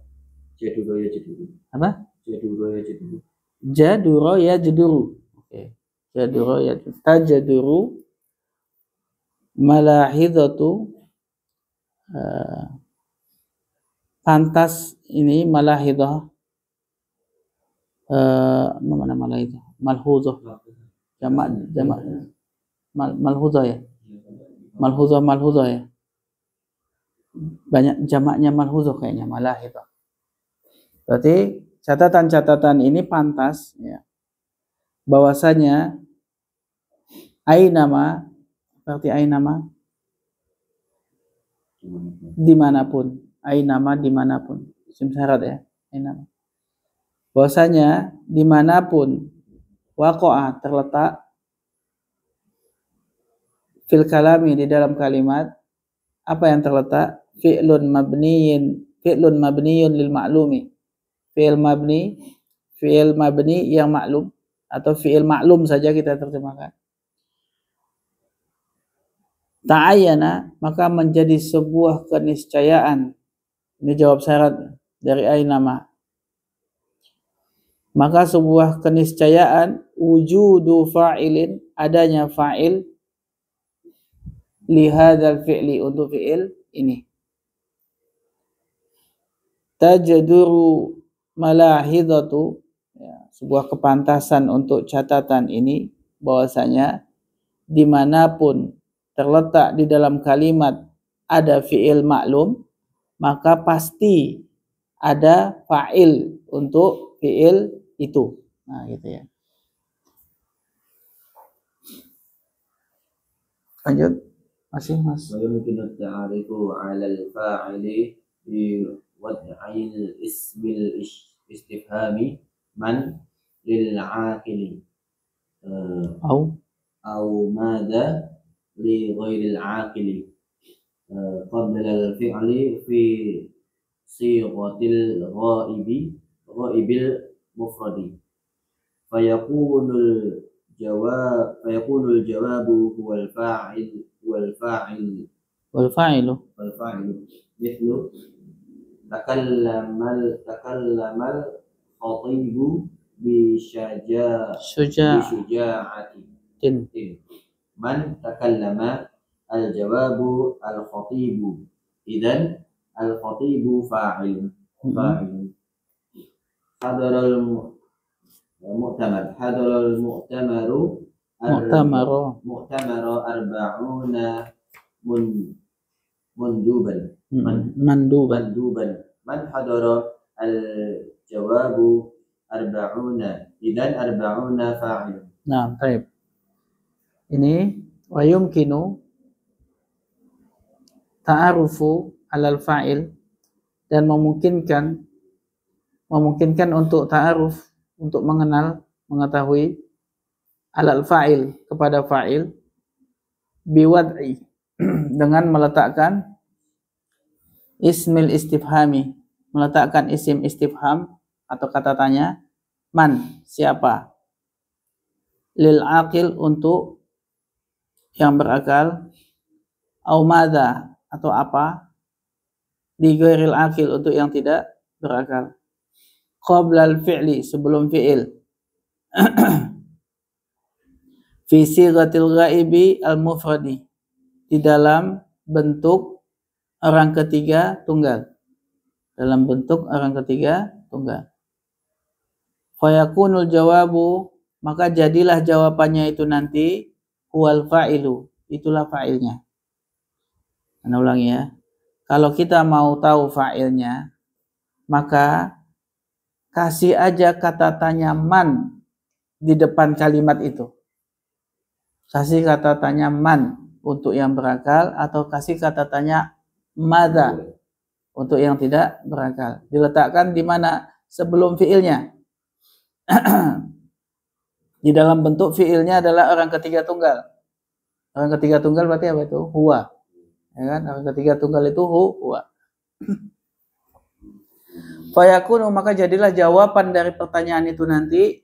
Jaduro yajduru. Apa? Jaduro yajduru. Jaduro yajduru. Oke. Jaduro yajduru. Tajaduru malahidatu pantas ini malahidah mana malahidah? Malhuzah. Jamak malhuzah ya. Malhuzah ya. Banyak jamaknya malhuzah kayaknya, malahidah. Berarti catatan-catatan ini pantas ya. Bahwasanya ainama berarti ainama dimanapun, ainama dimanapun, isim syarat ya, ainama. Bahwasanya dimanapun waqa'a terletak fil kalami di dalam kalimat, apa yang terletak? Fi'lun mabniyun lil ma'lumi. Fi'il mabni yang maklum atau fi'il maklum saja kita terjemahkan. Ta'ayyana, maka menjadi sebuah keniscayaan. Ini jawab syarat dari ainama. Maka sebuah keniscayaan wujudu fa'ilin, adanya fa'il li hadzal fi'li, untuk fi'il ini. Tajduru malahidatu, ya, sebuah kepantasan untuk catatan ini bahwasanya dimanapun terletak di dalam kalimat ada fi'il maklum, maka pasti ada fa'il untuk fi'il itu. Nah, gitu ya. Lanjut. Masih Mas. Mungkin ta'arifu 'ala al-fa'ili bi wad'il ismil istifhami man lil 'aqili au madha li ghairil 'aqili qabla al-fi'li fi sighatil ghaibil mufradi fayakunul jawabu huwal fa'ilu mithlu takallamal khatibu bi syuja'atin man takallama al jawabu al khatibu Idzan al-khatibu fa'il. Hadaral mu'tamar. Hadaral mu'tamaru mu'tamaru arba'una manduban. Manduban. Man hadara al-jawabu arba'una. Idzan arba'una fa'il. Nah, baik. Ini wa yumkinu ta'arufu 'alal fa'il, dan memungkinkan untuk ta'aruf, untuk mengetahui 'alal fa'il, kepada fa'il, biwad'i, dengan meletakkan ismil istifhami, meletakkan isim istifham atau kata tanya, man, siapa, lil aqil, untuk yang berakal, au madza, atau apa, li ghairil aqil, untuk yang tidak berakal, qablal fi'li, sebelum fi'il, fi sighatil ghaibi al mufradi, di dalam bentuk orang ketiga tunggal, fayakunul jawabu, maka jadilah jawabannya itu nanti huwal fa'ilu, itulah fa'ilnya. Ana ulangi ya. Kalau kita mau tahu fa'ilnya, maka kasih aja kata tanya man di depan kalimat itu. Kasih kata tanya man untuk yang berakal, atau kasih kata tanya madza untuk yang tidak berakal. Diletakkan di mana? Sebelum fiilnya. Di dalam bentuk fiilnya adalah orang ketiga tunggal. Orang ketiga tunggal berarti apa itu? Huwa. Ya kan? Orang ketiga tunggal itu huwa. Fayakunu, maka jadilah jawaban dari pertanyaan itu nanti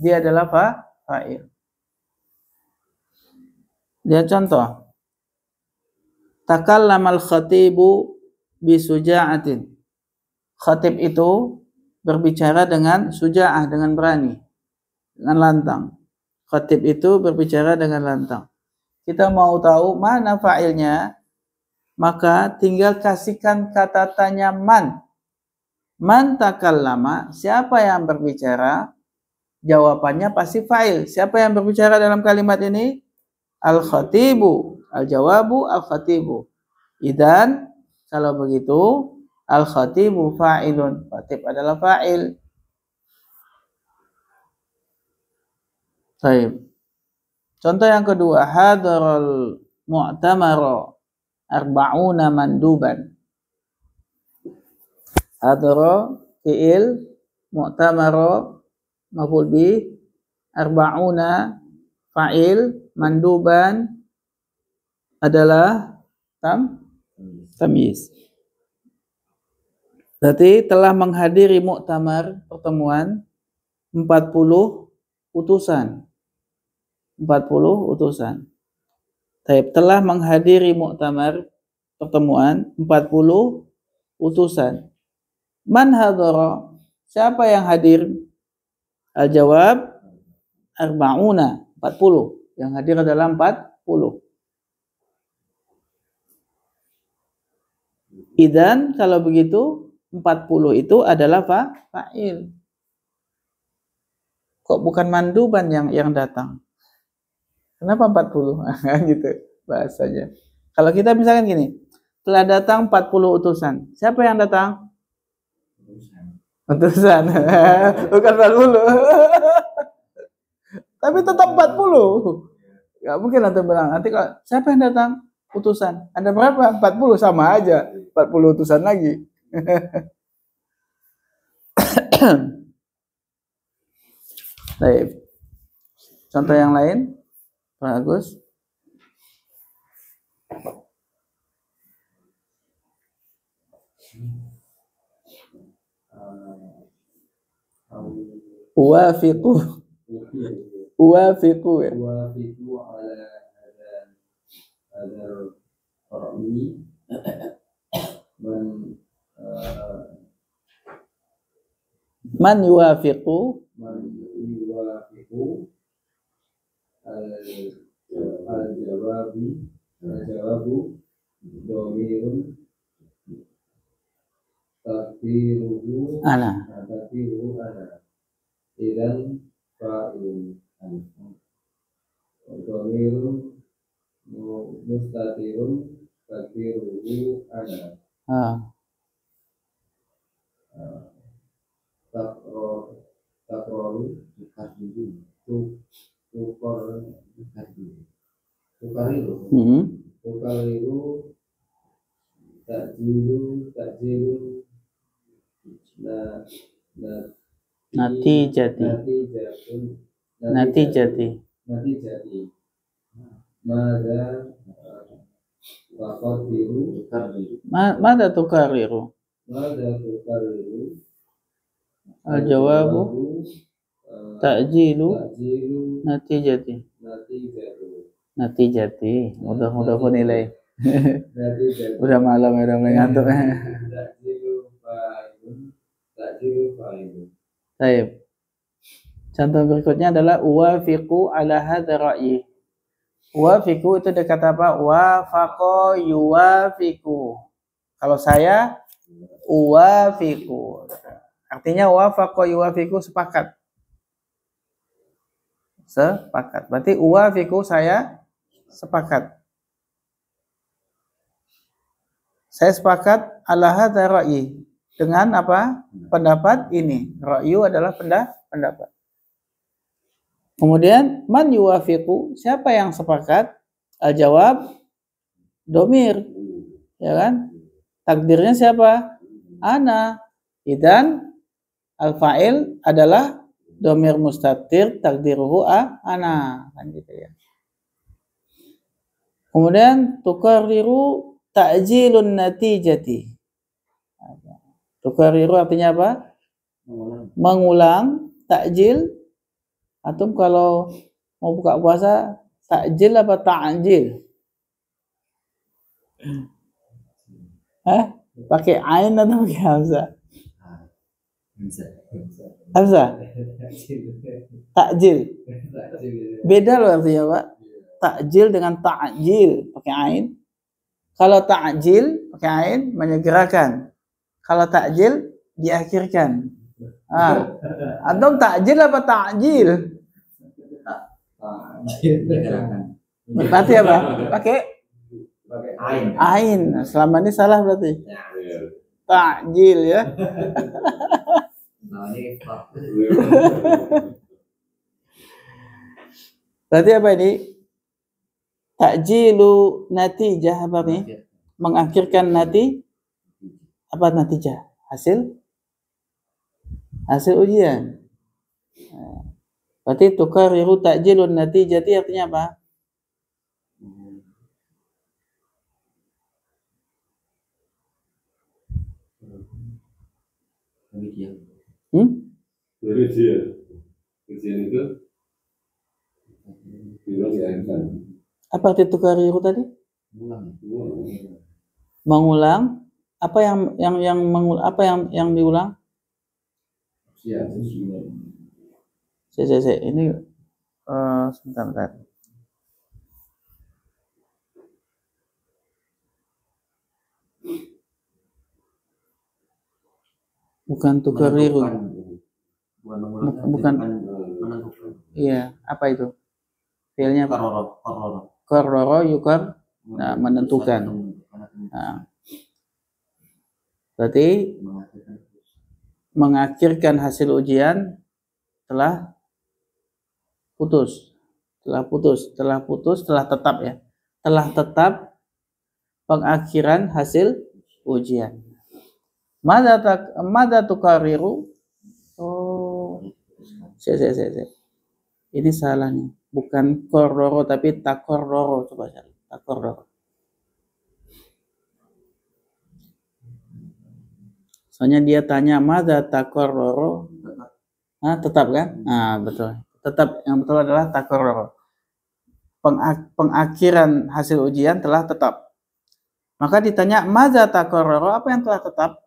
dia adalah fa'il. Lihat contoh. Takallamal khatibu bisuja'atin. Khatib itu berbicara dengan suja'ah, dengan berani, dengan lantang. Khatib itu berbicara dengan lantang. Kita mau tahu mana fa'ilnya, maka tinggal kasihkan kata tanya man. Man takallama, siapa yang berbicara? Jawabannya pasti fa'il. Siapa yang berbicara dalam kalimat ini? Al-khatibu. Al-jawabu al-khatibu. Idzan, kalau begitu, al-khatibu fa'ilun. Khatib adalah fa'il. Baik. Contoh yang kedua, hadaral mu'tamara arba'una manduban. Hadara fi'il, mu'tamara maf'ul bih, arba'una fa'il, manduban adalah tamyiz. Berarti telah menghadiri muktamar, pertemuan, 40 utusan. 40 utusan. Telah menghadiri muktamar, pertemuan, 40 utusan. Man hadara, siapa yang hadir? Al-jawab arba'una, 40. Yang hadir adalah 40. Idzan, kalau begitu 40 itu adalah fa'il. Kok bukan manduban yang datang? Kenapa 40? Gitu bahasanya. Kalau kita misalkan gini, telah datang 40 utusan. Siapa yang datang? Utusan. Bukan 40. Tapi tetap 40. Gak mungkin nanti bilang, nanti kalau siapa yang datang? Utusan. Ada berapa? 40, sama aja. 40 utusan lagi. Baik. Contoh yang lain, Pak Agus. Uwafiqu ya. Uwafiqu ala hadar ra'yi man yuwafiqu al-jawabu dhamirun Takdiruhu ana. takdiruhu ana. Idan fa'ilun alif. Dhamirun mustatirun takdiruhu ana. Takror takdiru tukariru takjilu na Natijati. Mada waqadiru Mada tukariru? Al-jawabu ta'jilu natijati. Natijati. Mudah-mudah penilai. Udah malam ya, udah mulai ngantuk. Baik. Contoh berikutnya adalah uwafiqu ala hadza ra'yi. Uwafiqu itu dekat apa? Wafaqa yuwafiqu. Kalau saya uwafiqu. Artinya wafaqa yuwafiqu sepakat. Sepakat. Berarti uwafiqu saya sepakat. Saya sepakat ala hadza ra'yi. Dengan apa? Pendapat ini. Ra'yu adalah pendapat. Kemudian man yuwafiqu, siapa yang sepakat? Al-jawab domir. Ya kan? Takdirnya siapa? Ana. Idan al-fa'il adalah domir mustatir, takdiruhu ana. Kan gitu ya. Kemudian tukarriru ta'jilun natijati. Tukariru artinya apa? Mengulang. Takjil. Antum kalau mau buka puasa, takjil apa ta'jil? Pakai ain atau pakai hamzah? Hamzah. Takjil. Beda loh artinya, Pak. Takjil dengan ta'jil pakai ain. Kalau ta'jil pakai ain menyegerakan. Kalau takjil diakhirkan. Antum takjil apa ta'jil? Berarti apa? Pakai ain. Selama ini salah berarti. Ta'jil ya. Berarti apa ini? Ta'jilu natijah apa nih? Mengakhirkan apa natijah? Hasil ujian. Berarti tukariru ta'jilun natijati artinya apa? Ujian itu apa arti tukariru tadi? Mengulang. Apa yang diulang? Ini sebentar. Bukan tukariru. Bukan. Iya, apa itu? Fiilnya apa? Qarrara yukar. Nah, menentukan. Nah. Berarti mengakhirkan hasil ujian telah tetap ya. Telah tetap pengakhiran hasil ujian. Mada tukariru? Oh. Ini salah nih. Bukan kororo tapi takororo. Coba cari. Takororo. Soalnya dia tanya mada takororo. Tetap kan? Betul. Tetap, yang betul adalah takororo. Pengakhiran hasil ujian telah tetap. Maka ditanya mada takororo, apa yang telah tetap?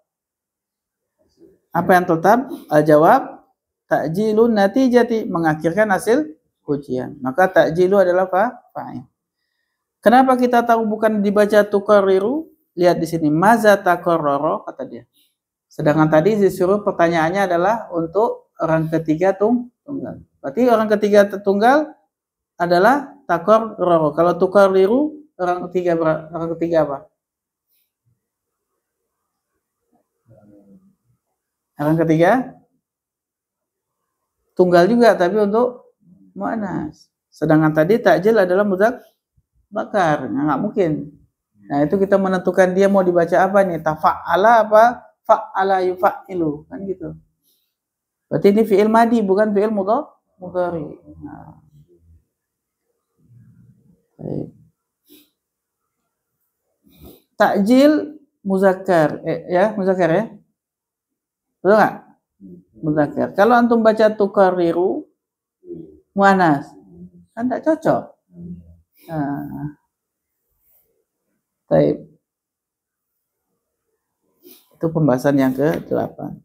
Apa yang tetap? Al-jawab ta'jilun natijati, mengakhirkan hasil ujian. Maka ta'jilu adalah fa'il. Kenapa kita tahu bukan dibaca tukariru? Lihat di sini, maza takororo, kata dia. Sedangkan tadi disuruh pertanyaannya adalah untuk orang ketiga tunggal. Berarti orang ketiga tunggal adalah takor roro. Kalau tukar liru orang ketiga apa? Orang ketiga tunggal juga tapi untuk muannas. Sedangkan tadi takjil adalah bakar, nggak mungkin. Nah itu kita menentukan dia mau dibaca apa nih, tafa'ala apa fa'ala yufa'ilu, kan gitu. Berarti ini fi'il madi bukan fi'il mudhari. Nah. Takjil muzakkar, ya muzakkar ya, betul nggak? Muzakkar. Kalau antum baca tukariru muannas, kan tidak cocok. Nah. Baik. Itu pembahasan yang ke-8.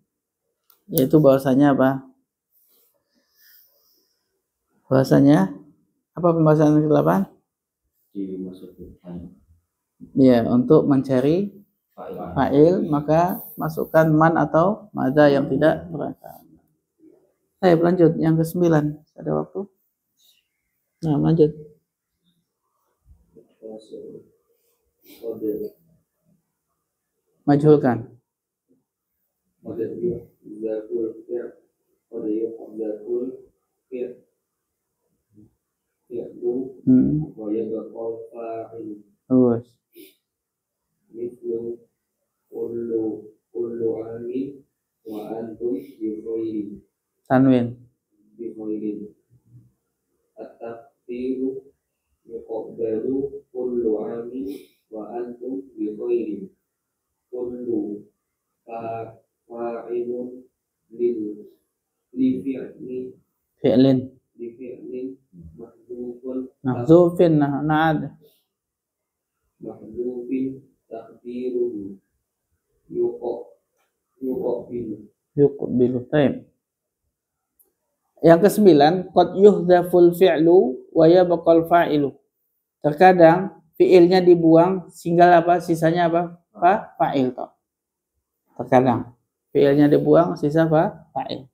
Yaitu bahwasanya apa? Bahwasanya apa pembahasan yang ke-8? Ya, untuk mencari fa'il maka masukkan man atau madza yang tidak berakal. Baik, lanjut yang ke-9. Ada waktu? Nah, lanjut. Majhulkan. Terus. Tanwin. At-taqdiru yuqabbalu kullu 'amin wa antum bi khairin. Kullu fa'ilun li fi'lin mahzufin na'ad mahzufin taqdiruhu yuqbilu. Baik. Yang ke-9, qad yuhdhaful fi'lu wa yabqal fa'ilu. Terkadang fi'ilnya dibuang, tinggal apa? Sisanya apa? Fa'il toh. Terkadang fi'ilnya dibuang, sisa apa? Fa'il.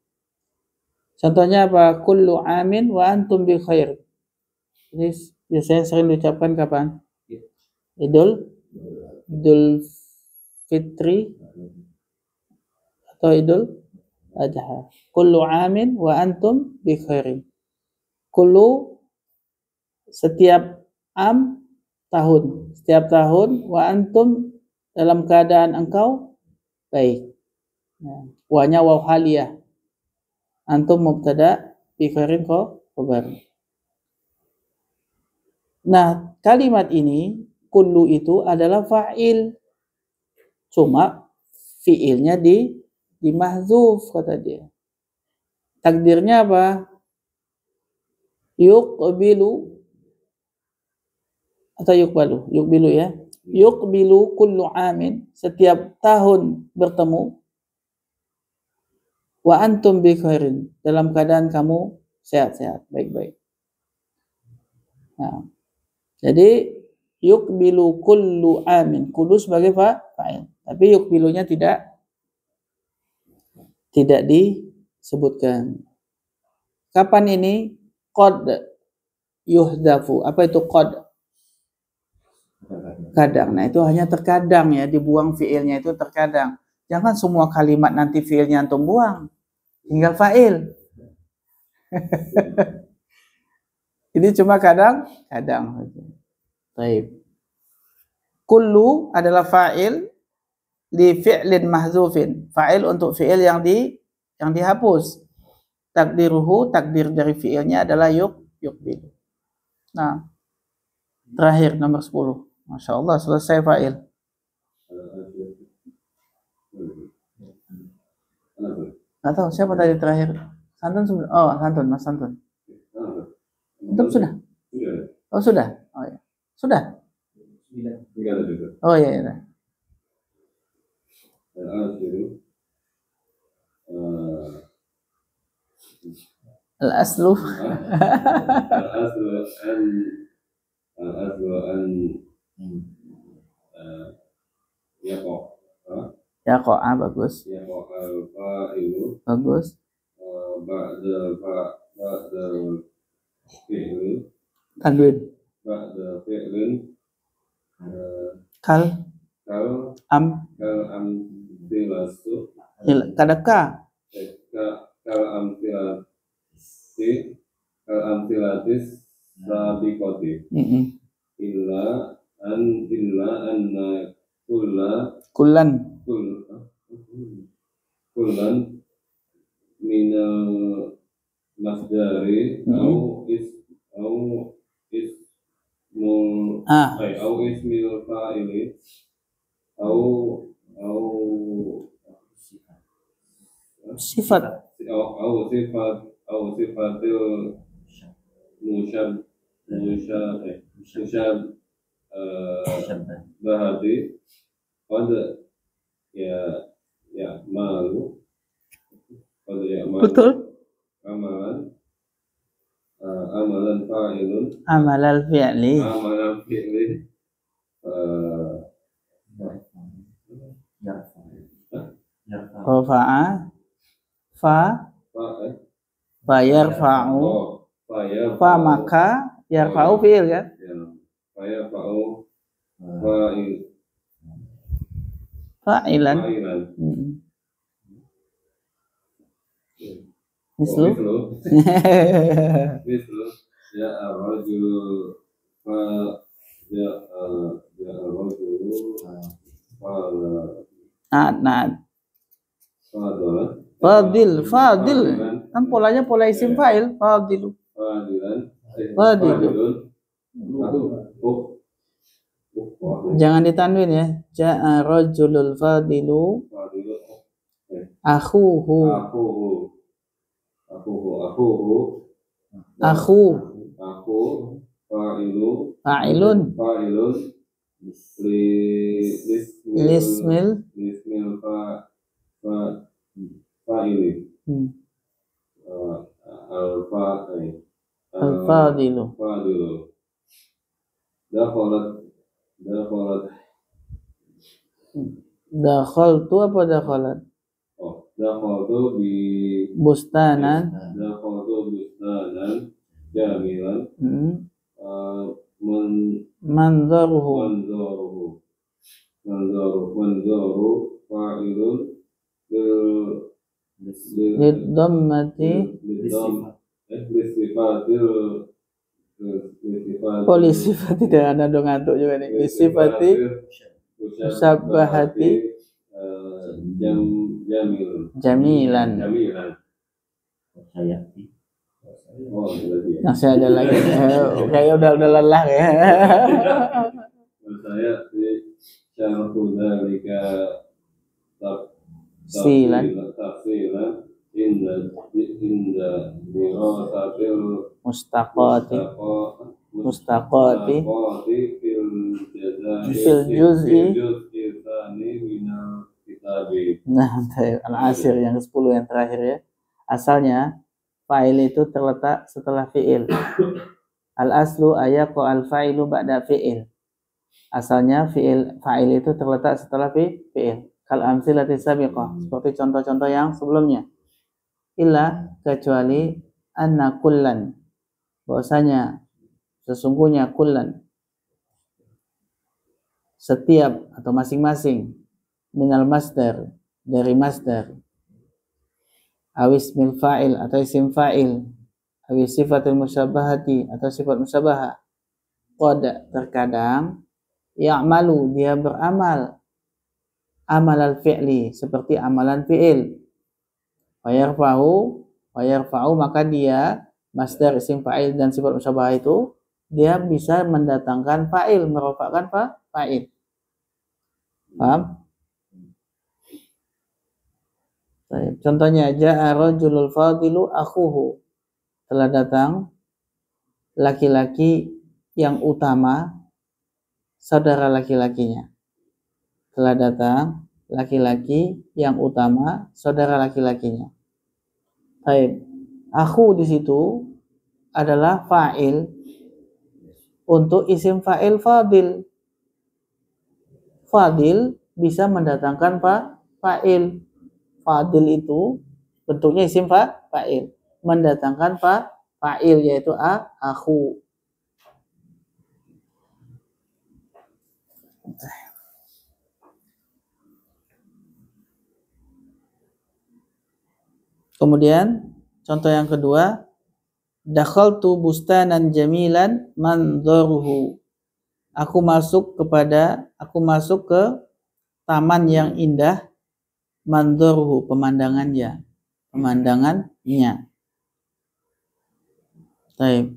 Contohnya apa? Kullu amin wa antum bi khair. Ini biasanya sering diucapkan kapan? Idul Fitri atau Idul Adha. Kullu amin wa antum bi khairin. Kullu setiap am tahun, setiap tahun, wa antum dalam keadaan engkau baik. Wanya waw haliyah. Antum mubtada, bi khairin khabar. Nah, kalimat ini kullu itu adalah fa'il. Cuma fi'ilnya di mahzuf kata dia. Takdirnya apa? Yuqbilu atau yuqbalu? Yuqbilu ya. Yuqbilu kullu amin, setiap tahun bertemu. Wa antum bi khairin, dalam keadaan kamu sehat-sehat, baik-baik. Nah, jadi yuqbilu kullu amin, kullu sebagai fa'il. Tapi yuqbilunya tidak disebutkan. Kapan ini? Qad yuhdafu. Apa itu qad? Kadang. Nah, itu hanya terkadang ya, dibuang fiilnya itu terkadang. Jangan semua kalimat nanti fiilnya antum buang. Tinggal fa'il. Ini cuma kadang. Baik. Kullu adalah fa'il li fi'lin mahzufin. Fa'il untuk fi'il yang dihapus. Takdiruhu, takdir dari fi'ilnya adalah yuqbilu. Nah, terakhir nomor 10. Masya Allah, selesai fa'il. Nggak tahu siapa tadi terakhir. Santun sudah. Oh, Santun, Mas Santun. Itu sudah. Oh, sudah. Oh ya. Sudah. Oh ya, ya. Al-aslu an yaqa Ya qa'a bagus. Ya al fa'ilu Bagus. ba'da fi'li Tanwin. ba'da fi'lin Kal kal amtilasu kadaka. kal amtilatis sabiqati illa anna kullan minal masdari au ismil fa'ili au Sifat. sifatil bahati pada ya malu Betul. amalan fa'ilun Amalal fi'li. Rafa'a fa yarfa'u fa maka yarfa'u fi'il kan? Yarfa'u Fa'ilan. Mislu ya ar-rajul Fadil kan polanya pola isim fa'il. Fadilu. Jangan ditanwin ya. Ja'a rajulul fadilu akhu fa'ilun lismil fa'ili al-fadilu. Dakhaltu apa dakhalat? Dakhaltu Bustanan jamilan manzaruhu fa'ilun lidhammati polisifat tidak ada dong ngantuk juga nih. Lisifati musabbahati jamilan. Masih ada lagi. Kayak udah lelah ya. Saya di syarhu dzalika tafsilan inda dirasatil mustaqati fil juz'i. Nah, al-asir yang ke-10 yang terakhir ya. Asalnya fa'il itu terletak setelah fi'il. Al-aslu ayaqa al-fa'ilu ba'da fi'il. Asalnya fa'il itu terletak setelah fi'il. Kal amsilati sabiqah, seperti contoh-contoh yang sebelumnya. Illa kecuali anna kullan, bahwasanya sesungguhnya kullan setiap atau masing-masing minal masdar dari masdar awis mil fa'il atau isim fa'il awis sifatil musyabahati atau sifat musyabahah qad terkadang ya'malu dia beramal amal al-fi'li seperti amalan fi'il wa yarfa'u maka dia masdar isim fa'il dan sifat musyabahah itu dia bisa mendatangkan fa'il, merofakkan fa'il. Paham? Contohnya ja'a rajulul fadilu akhuhu, telah datang laki-laki yang utama saudara laki-lakinya. Telah datang laki-laki yang utama saudara laki-lakinya. Baik, akhu di situ adalah fa'il untuk isim fa'il fadil. Fadil bisa mendatangkan fa'il. Fadil itu bentuknya isim fa'il. Mendatangkan fa'il yaitu aku. Kemudian contoh yang kedua, dakhaltu bustanan jamilan manzaruhu. Aku masuk ke taman yang indah, manzaruhu, pemandangannya. Baik.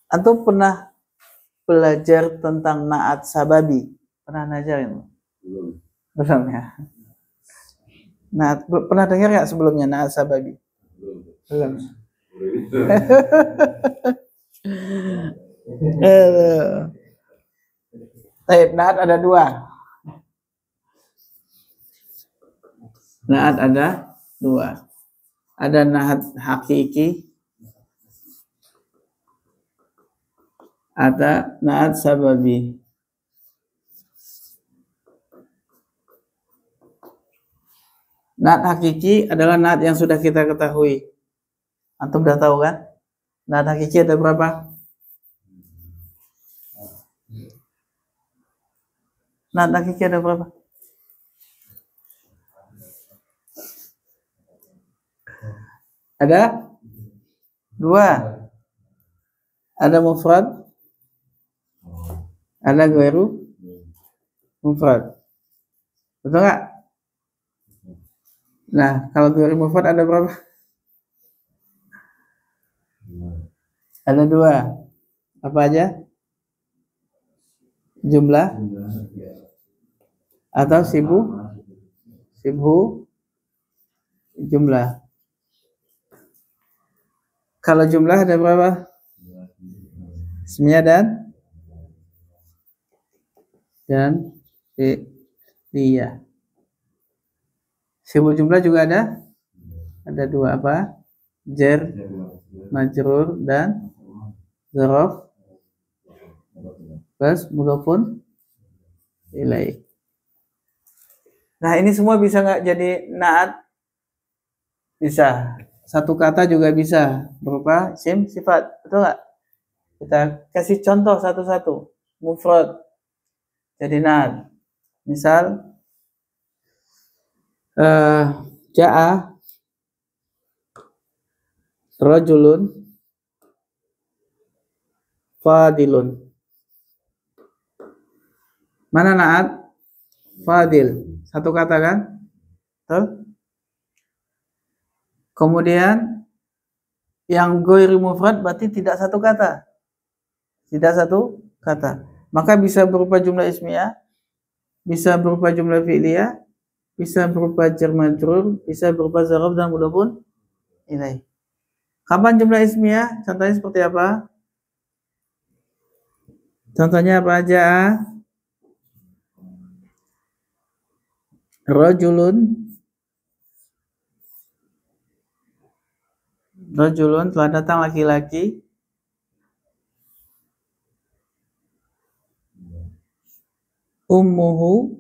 Antum pernah belajar tentang naat sababi? Pernah ngajarin? Belum ya. Naat, pernah dengar nggak sebelumnya naat sababi? Belum. Baik, naat ada dua. Naat ada dua. Ada naat hakiki, ada naat sababi. Naat hakiki adalah naat yang sudah kita ketahui. Antum udah tahu kan? Naat hakiki ada berapa? Naat hakiki ada berapa? Ada dua. Ada mufrad, ada ghairu mufrad. Betul nggak? Nah, kalau ghairu mufrad ada berapa? Ada dua. Apa aja? Jumlah atau sibhu jumlah. Kalau jumlah ada berapa? Ismiyah dan fi'liyah. Sibuk jumlah juga ada dua, apa? Jar, majrur, dan dzaraf plus mudhofun ilaih. Nah, ini semua bisa nggak jadi naat? Bisa. Satu kata juga bisa berupa isim sifat, betul nggak? Kita kasih contoh satu-satu. Mufrad jadi naat. Misal ja'a rajulun fadilun. Mana naat? Fadil. Satu kata kan? Betul? Kemudian yang ghairu mufrad berarti tidak satu kata. Tidak satu kata. Maka bisa berupa jumlah ismiyah, bisa berupa jumlah fi'liyah, bisa berupa jar majrur, bisa berupa dzaraf dan mudhofun ilaih. Kapan jumlah ismiyah? Contohnya seperti apa? Contohnya apa aja? Rajulun telah datang laki-laki. Ummuhu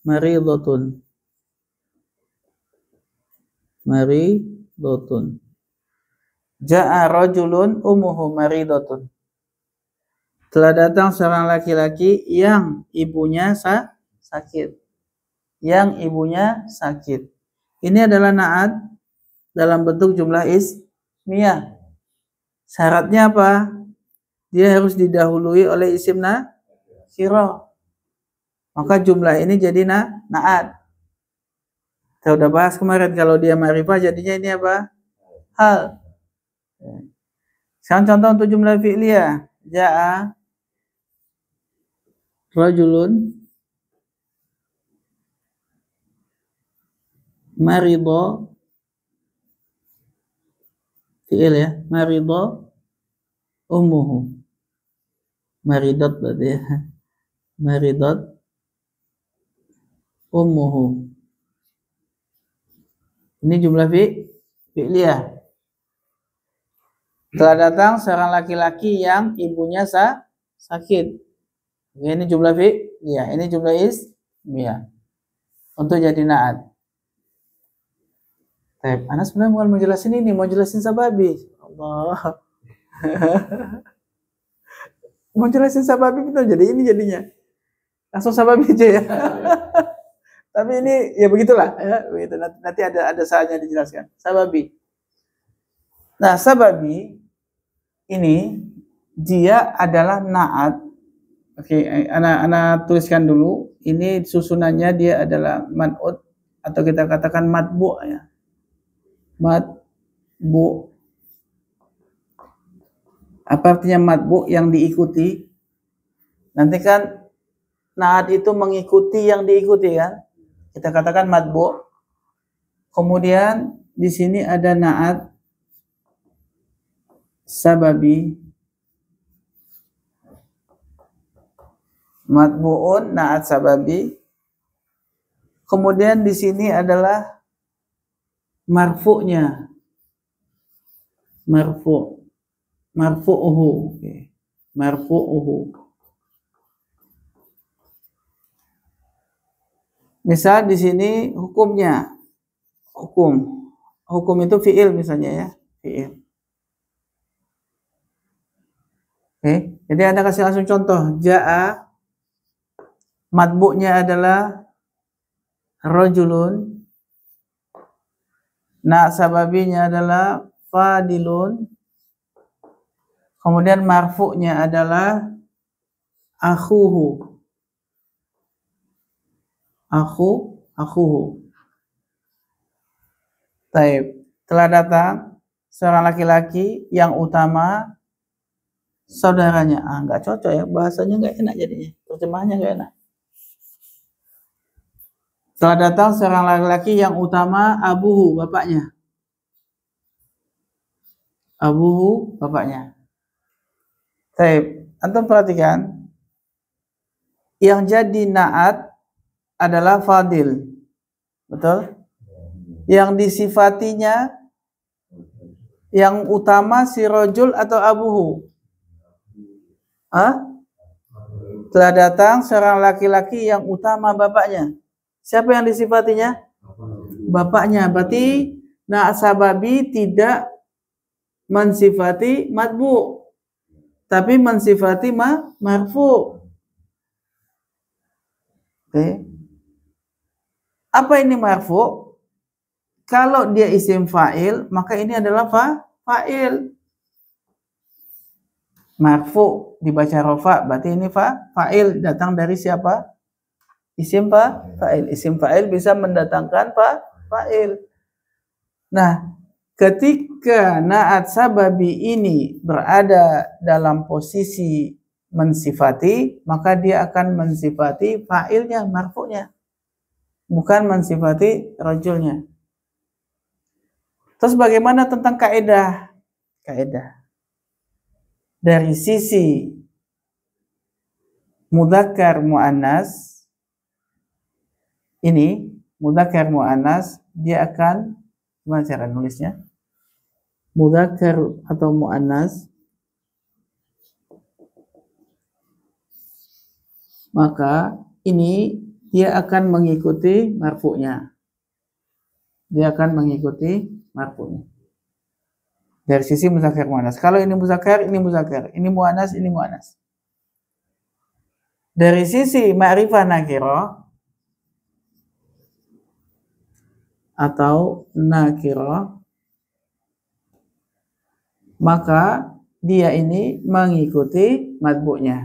maridhatun. Ja'a rajulun ummuhu maridhatun. Telah datang seorang laki-laki yang ibunya sakit. Ini adalah naat dalam bentuk jumlah ismiyah. Syaratnya apa? Dia harus didahului oleh isim nakirah. Maka jumlah ini jadi naat. Kita udah bahas kemarin, kalau dia ma'rifah jadinya ini apa? Hal. Sekarang contoh untuk jumlah fi'liyah. Ja'a rajulun maridho, fi'il ya, maridho ummuhu. Maridot berarti ya. Maridot ummuhu. Ini jumlah fi'liyah. Telah datang seorang laki-laki yang ibunya sakit. Oke, ini jumlah fi'liyah. Ini jumlah ismiyah. Untuk jadi na'at. Anak sebenarnya bukan mau jelasin ini, mau jelasin sababi. Allah. Mau jelasin sababi itu jadi ini jadinya. Langsung sababi aja ya. Tapi ini ya begitulah ya, begitu. Nanti ada saatnya dijelaskan. Sababi. Nah, sababi ini dia adalah na'at. Oke, anak tuliskan dulu. Ini susunannya dia adalah man'ut atau kita katakan matbu' ya. Matbu'. Apa artinya matbu'? Yang diikuti. Nanti kan na'at itu mengikuti yang diikuti kan? Kita katakan matbu'. Kemudian di sini ada na'at sababi. Matbu'un na'at sababi. Kemudian di sini adalah marfu'nya. Marfu'uhu. Okay. Marfu'uhu. Misal di sini hukumnya. Hukum itu fi'il misalnya ya. Fi'il. Oke. Jadi Anda kasih langsung contoh. Ja'a. Matbu'nya adalah rajulun. Na sababinya adalah fadilun. Kemudian marfu'nya adalah akhuhu. Akhuhu. Taib. Telah datang seorang laki-laki yang utama saudaranya. Nggak cocok ya, bahasanya nggak enak jadinya. Terjemahannya nggak enak. Telah datang seorang laki-laki yang utama abuhu, bapaknya. Abuhu, bapaknya. Taib. Antum perhatikan. Yang jadi na'at adalah fadil. Betul? Yang disifatinya yang utama si rajul atau abuhu. Telah datang seorang laki-laki yang utama bapaknya. Siapa yang disifatinya? Bapaknya. Berarti na'at sababi tidak mensifati matbu', tapi mensifati marfu'. Oke. Apa ini marfu'? Kalau dia isim fa'il, maka ini adalah fa'il. Marfu' dibaca rofa, berarti ini fa'il. Datang dari siapa? Isim fa'il. Isim fa'il bisa mendatangkan fa'il. Nah, ketika na'at sababi ini berada dalam posisi mensifati, maka dia akan mensifati fa'ilnya, marfu'nya. Bukan mensifati rajulnya. Terus bagaimana tentang kaidah? Kaidah. Dari sisi mudzakkar muannas, ini mudzakkar muannas, dia akan, gimana cara nulisnya? Mudzakkar atau muannas, maka ini dia akan mengikuti marfu'nya. Dia akan mengikuti marfu'nya. Dari sisi muzakkar muannas. Kalau ini muzakkar, ini muzakkar. Ini muannas, ini muannas. Dari sisi ma'rifah nakirah atau nakirah, maka dia ini mengikuti matbu'nya.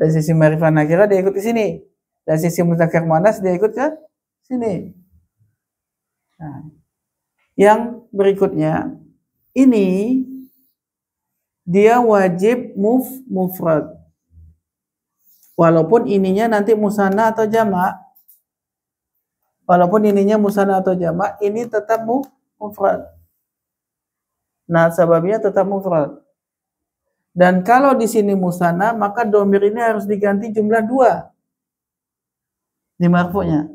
Dari sisi ma'rifah nakirah dia ikut ke sini. Dari sisi muzakkar muannas dia ikut ke sini. Nah, yang berikutnya ini dia wajib mufrad. Walaupun ininya nanti musanna atau jamak. Walaupun ininya musanna atau jamak, ini tetap mufrad. Nah, sababnya tetap mufrad. Dan kalau di sini musanna, maka domir ini harus diganti jumlah 2 di marfu'nya.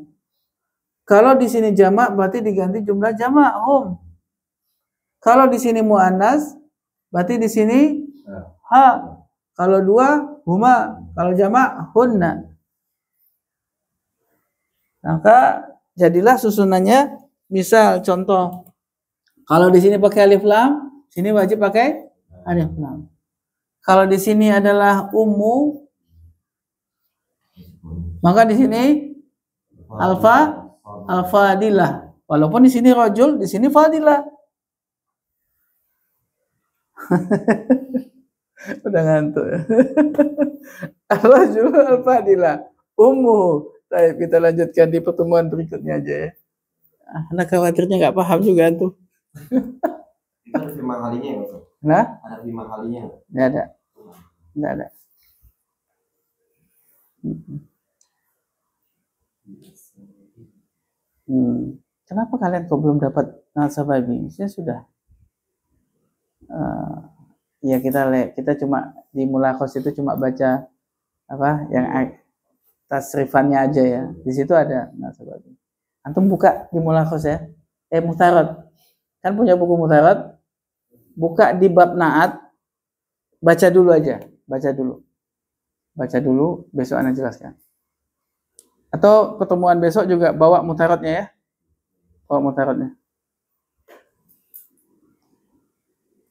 Kalau di sini jamak berarti diganti jumlah jamak hum. Kalau di sini muannas berarti di sini ha. Kalau dua huma, kalau jamak hunna. Maka jadilah susunannya, misal contoh, kalau di sini pakai alif lam, sini wajib pakai alif lam. Kalau di sini adalah ummu, maka di sini al-fadilah. Walaupun di sini rajul, di sini fadilah. Udah ngantuk. Al-rajul al-fadilah. Ummu. Baik, kita lanjutkan di pertemuan berikutnya aja ya. Anak khawatirnya nggak paham juga tuh. Itu ada 5 kalinya ya, Pak? Nah? Ada 5 kalinya. Nggak ada. Nggak ada. Kenapa kalian kok belum dapat nasababi? Saya sudah. Ya kita cuma di mulakos itu cuma baca apa yang tasrifannya aja ya. Di situ ada nasababi. Antum buka di mulakos ya. Muhtarat. Kan punya buku muhtarat. Buka di bab naat. Baca dulu aja. Baca dulu. Besok Anda jelaskan. Atau pertemuan besok juga bawa muhtaratnya ya. Bawa muhtaratnya.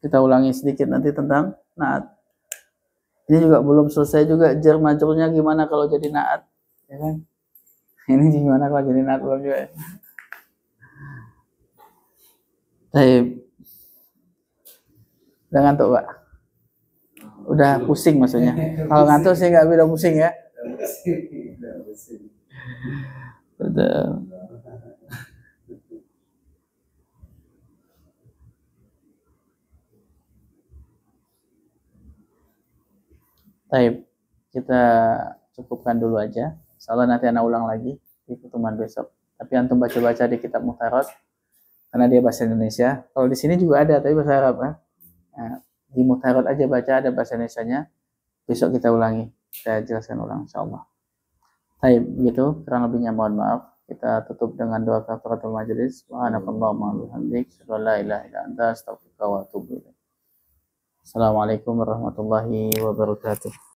Kita ulangi sedikit nanti tentang naat. Ini juga belum selesai juga jar majrurnya gimana kalau jadi naat, ya kan? Ini gimana kalau jadi naat belum juga ya. Baik. Udah ngantuk, Pak? Udah pusing maksudnya. Kalau ngantuk sih nggak bisa pusing ya. Udah. Baik, kita cukupkan dulu aja. Insyaallah nanti Anda ulang lagi di pertemuan besok. Tapi antum baca-baca di kitab Muhtarat karena dia bahasa Indonesia. Kalau di sini juga ada tapi bahasa Arab kan. Nah, di Muhtarat aja baca ada bahasa Indonesianya. Besok kita ulangi. Saya jelaskan ulang insyaallah. Baik, begitu. Kurang lebihnya mohon maaf. Kita tutup dengan doa kafaratul majelis. Subhanakallahumma wa bihamdika, asyhadu an la ilaha illa anta, astaghfiruka wa atubu ilaik. Assalamualaikum warahmatullahi wabarakatuh.